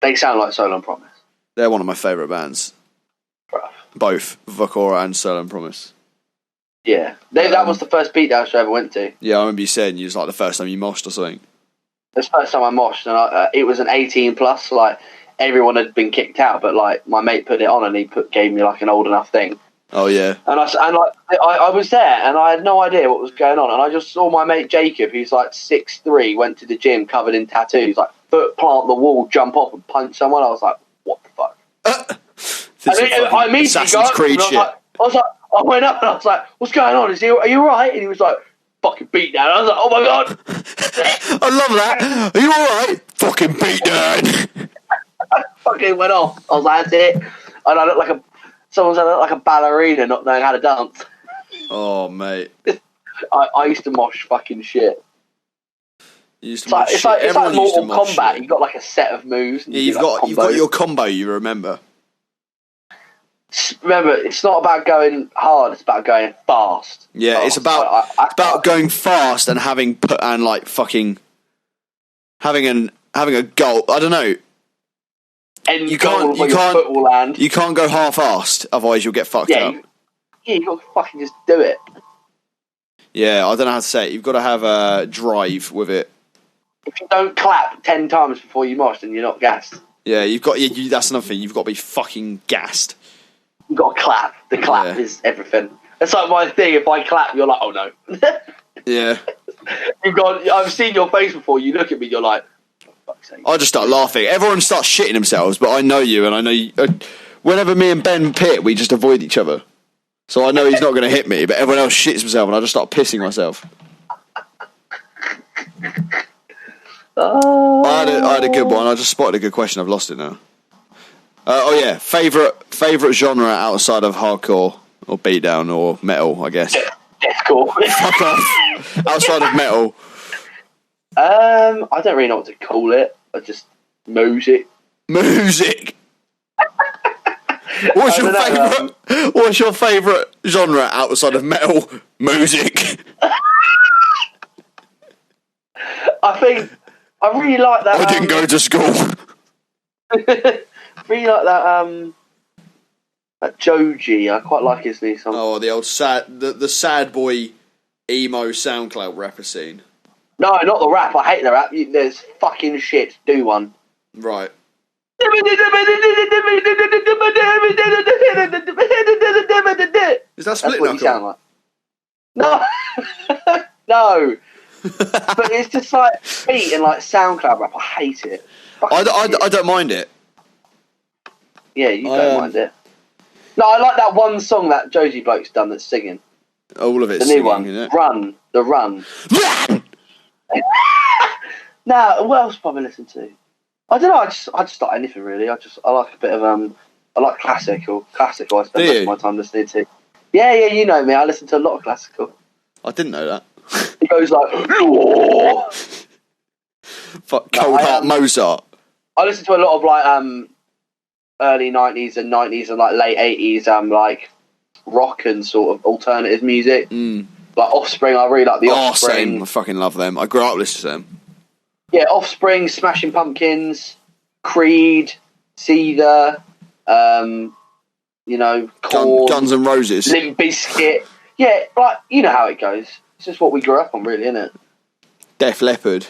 They sound like Solemn Promise. They're one of my favourite bands. Bruh. Both Viscera and Solemn Promise. Yeah. That was the first beatdown show I ever went to. Yeah, I remember you saying it was like the first time you moshed or something. It was the first time I moshed, and it was an 18 plus, like everyone had been kicked out, but like my mate put it on and he gave me like an old enough thing. Oh yeah, and I was there, and I had no idea what was going on, and I just saw my mate Jacob, who's like 6'3", went to the gym covered in tattoos, like foot plant the wall, jump off and punch someone. I was like, what the fuck? I immediately Assassin's Creed shit. I went up and I was like, what's going on? Are you alright? And he was like, fucking beat down. I was like, oh my god. I love that. Are you alright? Fucking beat down. I fucking went off. I was like, that's it. And I looked like someone said I looked like a ballerina not knowing how to dance. Oh, mate. I used to mosh fucking shit. It's like Mortal Kombat. You've got like a set of moves. Yeah, you've got your combo. You remember. Remember, it's not about going hard. It's about going fast. Yeah, it's about going fast and having having a goal. I don't know. You can't go half-assed, otherwise you'll get fucked up. You got to fucking just do it. Yeah, I don't know how to say it. You've got to have a drive with it. If you don't clap 10 times before you mosh, then you're not gassed. Yeah, that's another thing. You've got to be fucking gassed. You've got to clap. The clap is everything. That's like my thing. If I clap, you're like, oh no. Yeah. I've seen your face before. You look at me, you're like, for fuck's sake. I just start laughing. Everyone starts shitting themselves, but I know you, and I know you. Whenever me and Ben pit, we just avoid each other. So I know he's not going to hit me, but everyone else shits himself, and I just start pissing myself. I had a good one. I just spotted a good question. I've lost it now. Favorite genre outside of hardcore or beatdown or metal, I guess. Deathcore. Fuck off. Outside of metal. I don't really know what to call it. I just music. Music. What's your favourite genre outside of metal? Music. I think I really like that. I didn't go to school. Really like that Joji. I quite like his new song. Oh, the old the sad boy emo SoundCloud rapper scene. No, not the rap. I hate the rap. There's fucking shit. Do one. Right. Is that Split Knuckle? Sound like. No, no. But it's just like beat and like SoundCloud rap. I hate it. I don't mind it. Yeah, you don't mind it. No, I like that one song that Josie bloke's done that's singing. All of it's the new one. Isn't it? Run. Now, what else have I listened to? I don't know. I just like anything really. I like a bit of I like classical. Classical. I spend most of my time listening to. Yeah, you know me. I listen to a lot of classical. I didn't know that. He goes like, fuck, Cold Heart Mozart. I listen to a lot of like early 90s and like late 80s like rock and sort of alternative music. Like Offspring. I really like the Offspring. Same. I fucking love them. I grew up listening to them. Yeah, Offspring, Smashing Pumpkins, Creed, Seether, you know, Korn, Guns N' Roses, Limp Bizkit. Yeah, like you know how it goes. It's just what we grew up on, really, isn't it? Def Leppard.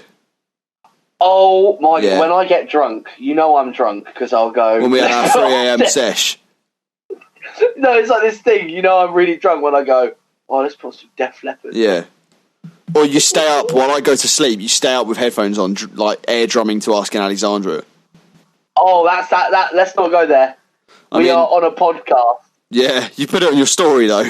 Oh my God! When I get drunk, you know I'm drunk because I'll go. When we had our 3 a.m. sesh. No, it's like this thing. You know, I'm really drunk when I go. Oh, let's put some Def Leppard. Yeah. Or you stay up while I go to sleep. You stay up with headphones on, like air drumming to Asking Alexandra. Oh, that's that. Let's not go there. We are on a podcast. Yeah, you put it on your story though.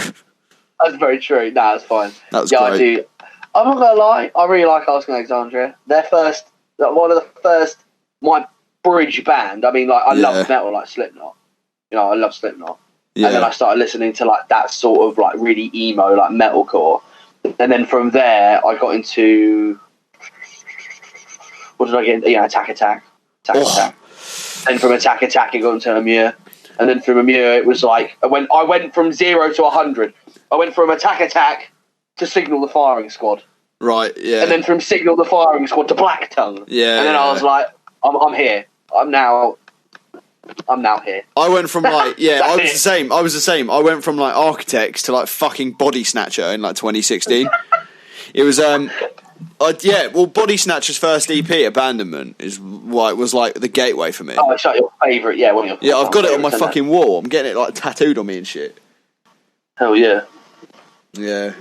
That's very true. Nah, that's fine. That's great. I do. I'm not gonna lie. I really like Asking Alexandria. Their first, one of the first, my bridge band. I mean, like I love metal, like Slipknot. You know, I love Slipknot. Yeah. And then I started listening to like that sort of like really emo, like metalcore. And then from there, I got into what did I get into? Yeah, Attack Attack. And from Attack Attack, it got into Amur. And then from Amur, it was like I went from 0 to 100. I went from Attack Attack to Signal the Firing Squad. Right. Yeah. And then from Signal the Firing Squad to Black Tongue. Yeah. And then I was like, I'm here. I'm now here. I went from like I was the same. I went from like Architects to like fucking Body Snatcher in like 2016. It was Body Snatcher's first EP, Abandonment, is what was like the gateway for me. Oh, it's like your favourite, one of your I've got it on my fucking wall. I'm getting it like tattooed on me and shit. Hell yeah. Yeah.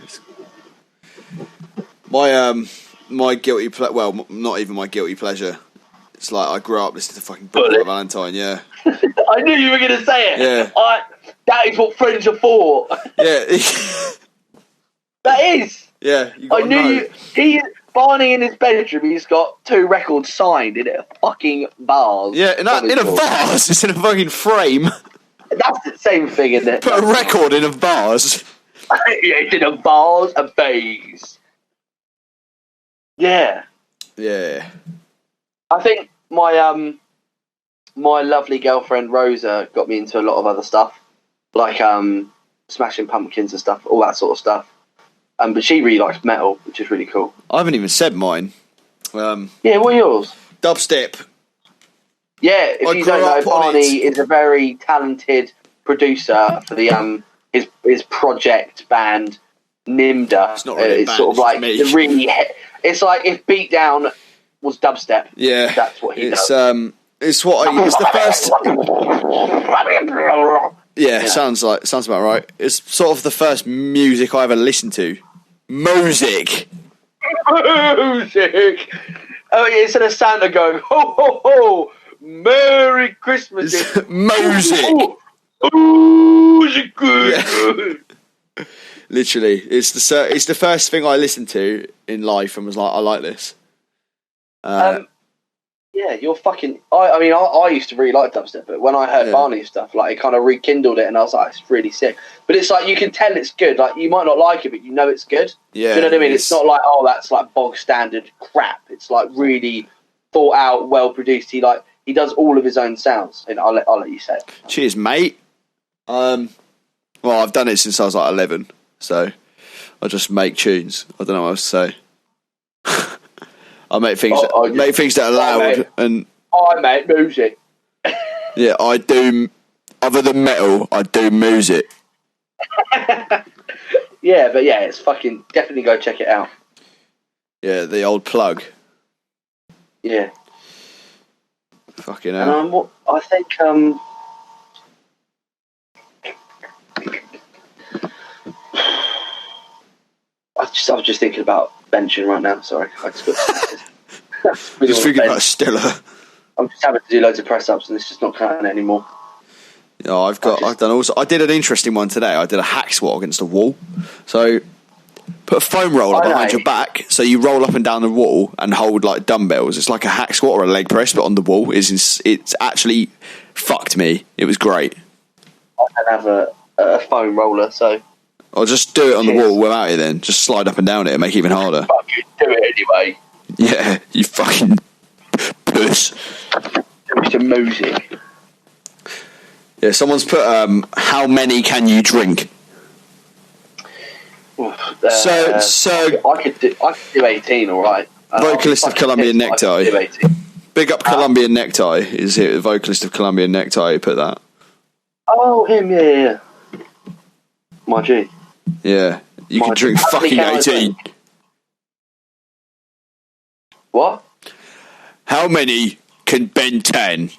My guilty well, not even my guilty pleasure. It's like I grew up listening to fucking Bullet Valentine, yeah. I knew you were going to say it. Yeah. That is what friends are for. Yeah. That is. Yeah. I knew you. Barney in his bedroom, he's got 2 records signed in a fucking vase. Yeah, in a vase. It's in a fucking frame. That's the same thing, isn't it? Put a record in a vase. Yeah, it's in a vase, a vase. Yeah. Yeah. I think my lovely girlfriend Rosa got me into a lot of other stuff, like Smashing Pumpkins and stuff, all that sort of stuff. But she really likes metal, which is really cool. I haven't even said mine. What are yours? Dubstep. Yeah, if you don't know, Barney is a very talented producer for the his project band Nimda. It's not really a band, sort of like me. It's like if Beatdown was dubstep. Yeah, that's what he does. It's the first. Yeah, sounds about right. It's sort of the first music I ever listened to. Music. Oh, instead of Santa going ho ho ho, Merry Christmas. Music. Music. Good. Yeah. Literally, it's the first thing I listened to in life and was like, I like this. Yeah, you're fucking. I used to really like dubstep, but when I heard Barney's stuff, like it kind of rekindled it, and I was like, it's really sick. But it's like you can tell it's good. Like you might not like it, but you know it's good. Yeah, you know what I mean. It's not like that's like bog standard crap. It's like really thought out, well produced. He does all of his own sounds, and I'll let you say it. Cheers, mate. Well, I've done it since I was like 11, so I just make tunes. I don't know what else to say. I make things that are loud and I make music. Yeah, I do. Other than metal, I do music. Yeah, but yeah, it's fucking definitely go check it out. Yeah, the old plug. Yeah. Fucking hell. I think I was just thinking about benching right now. Sorry, I just got really just thinking about Stella. I'm just having to do loads of press ups, and it's just not cutting anymore. Yeah, I did an interesting one today. I did a hack squat against a wall. So Put a foam roller behind your back, so you roll up and down the wall and hold like dumbbells. It's like a hack squat or a leg press, but on the wall. It's actually fucked me. It was great. I don't have a foam roller, so. Or just do it on the wall without it then. Just slide up and down it and make it even harder. Fucking do it anyway. Yeah, you fucking puss. Do some music. Yeah, someone's put, how many can you drink? So I could do 18, alright. Vocalist of Colombian Necktie. Big up Colombian Necktie. Is it the vocalist of Colombian Necktie who put that? Oh, him, yeah. My G. Yeah, you can drink fucking 18. What? How many can Ben 10?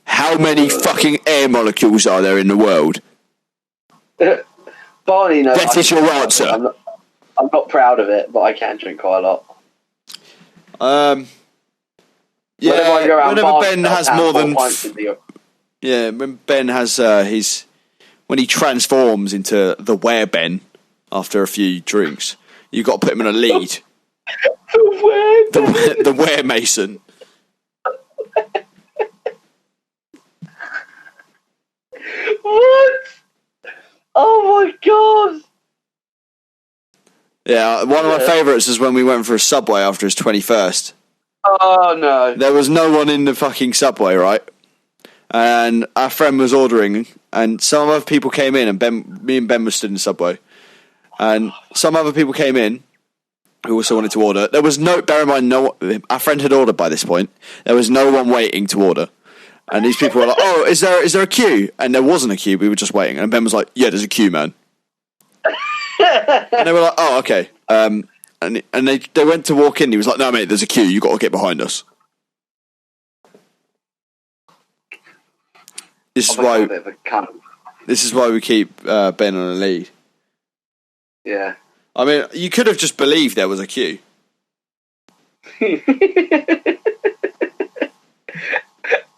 How many fucking air molecules are there in the world? Barney knows. That is your answer. I'm not proud of it, but I can drink quite a lot. Yeah, whenever Ben has more than... Yeah, when Ben has when he transforms into the were-Ben after a few drinks, you've got to put him in a lead. The were-Mason. What? Oh my god! Yeah, one of my favourites is when we went for a Subway after his 21st. Oh no. There was no one in the fucking Subway, right? And our friend was ordering, and some other people came in, and me and Ben were stood in the Subway. And some other people came in who also wanted to order. There was bear in mind, our friend had ordered by this point. There was no one waiting to order. And these people were like, oh, is there a queue? And there wasn't a queue, we were just waiting. And Ben was like, yeah, there's a queue, man. And they were like, oh, okay. And they went to walk in, he was like, no, mate, there's a queue, you got to get behind us. This is why we keep Ben on a lead. Yeah. I mean, you could have just believed there was a queue.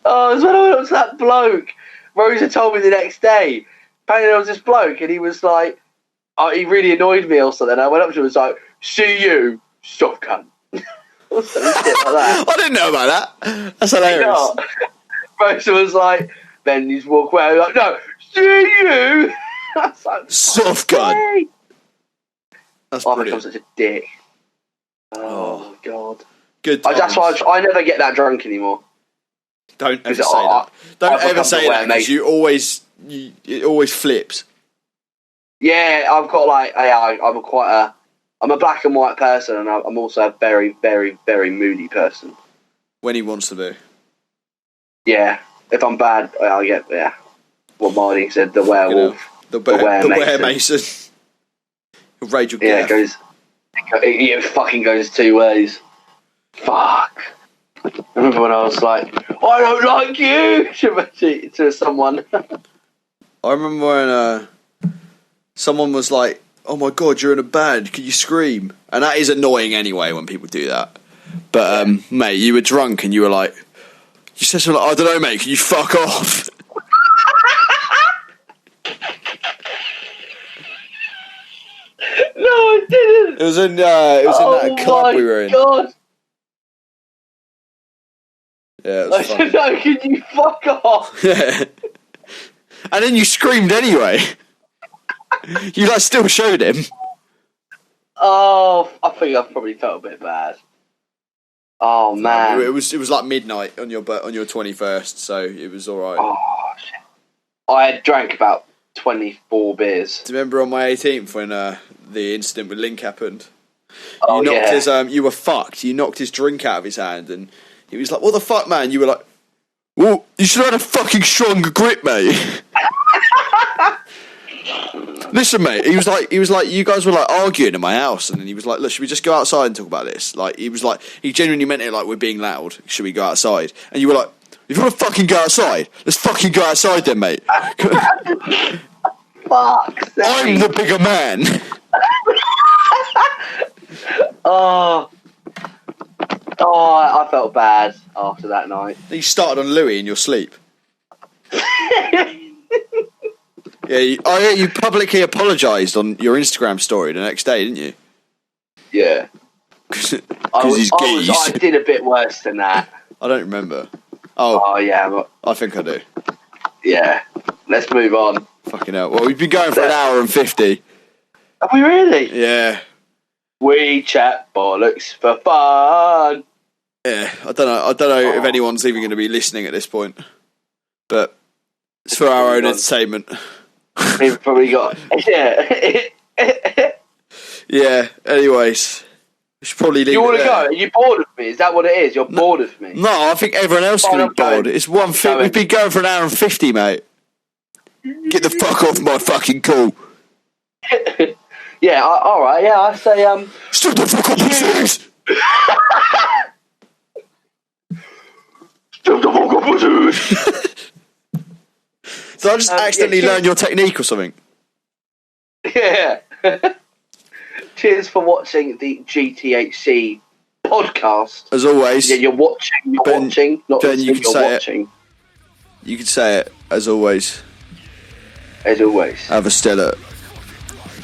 Oh, it was when I went up to that bloke. Rosa told me the next day. Apparently there was this bloke, and he was like, he really annoyed me or something. I went up to him and was like, see you, soft cunt. Or something like that. I didn't know about that. That's hilarious. Rosa was like, then he's walk away. I was like, no, see you. I was like, soft cunt. That's I've become such a dick. Oh my god. Good times. That's why I never get that drunk anymore. Don't ever say that. Don't ever say that, because it always flips. Yeah, I've got I'm a black and white person, and I'm also a very, very, very moody person. When he wants to be. Yeah, if I'm bad, I'll get what Marty said, the werewolf, the were-Mason. He'll rage your gaff. It fucking goes two ways. Fuck. I remember when I was like, I don't like you to someone. I remember when someone was like, oh my god, you're in a band, can you scream? And that is annoying anyway when people do that. But mate, you were drunk and you were like, you said something like, I don't know, mate, can you fuck off? No, I didn't. It was in that club we were in. God. Yeah, it was I said, no, can you fuck off? Yeah. And then you screamed anyway. You still showed him. Oh, I think I probably felt a bit bad. Oh man, it was like midnight on your 21st, so it was all right. Oh shit! I had drank about 24 beers. Do you remember on my 18th when the incident with Link happened? Oh, you knocked his you were fucked. You knocked his drink out of his hand, and he was like, "What the fuck, man?" You were like, "Well, you should have had a fucking stronger grip, mate." Listen, mate. He was like, you guys were like arguing in my house, and then he was like, look, should we just go outside and talk about this? Like, he was like, he genuinely meant it like we're being loud. Should we go outside? And you were like, if you want to fucking go outside, let's fucking go outside then, mate. Fuck. I'm the bigger man. I felt bad after that night. You started on Louis in your sleep. Yeah, you publicly apologised on your Instagram story the next day, didn't you? Yeah. I did a bit worse than that. I don't remember. Oh yeah. But, I think I do. Yeah. Let's move on. Fucking hell. Well, we've been going for an hour and 50. Have we really? Yeah. We chat bollocks for fun. Yeah. I don't know if anyone's even going to be listening at this point, but it's for our own entertainment. We've probably got. Yeah. Yeah. Anyways. We should probably leave. You want to go? Are you bored of me? Is that what it is? You're bored of me? No, I think everyone else is going to be bored. It's 1:50. We've been going for an hour and 50, mate. Get the fuck off my fucking call. Yeah, alright, yeah, I say, Stop the fuck off, please! Stop the fuck off, please! Did I just accidentally learn your technique or something? Yeah. Cheers for watching the GTHC podcast. As always. Yeah, you're watching, not Ben, listening, you can say watching. It. You can say it, as always. As always. Have a stellar.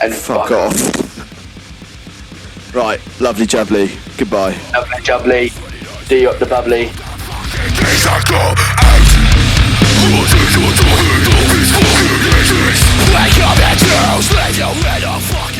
And fuck off. Right, lovely jubbly. Goodbye. Lovely jubbly. Do you up the bubbly. Wake up and let your head off.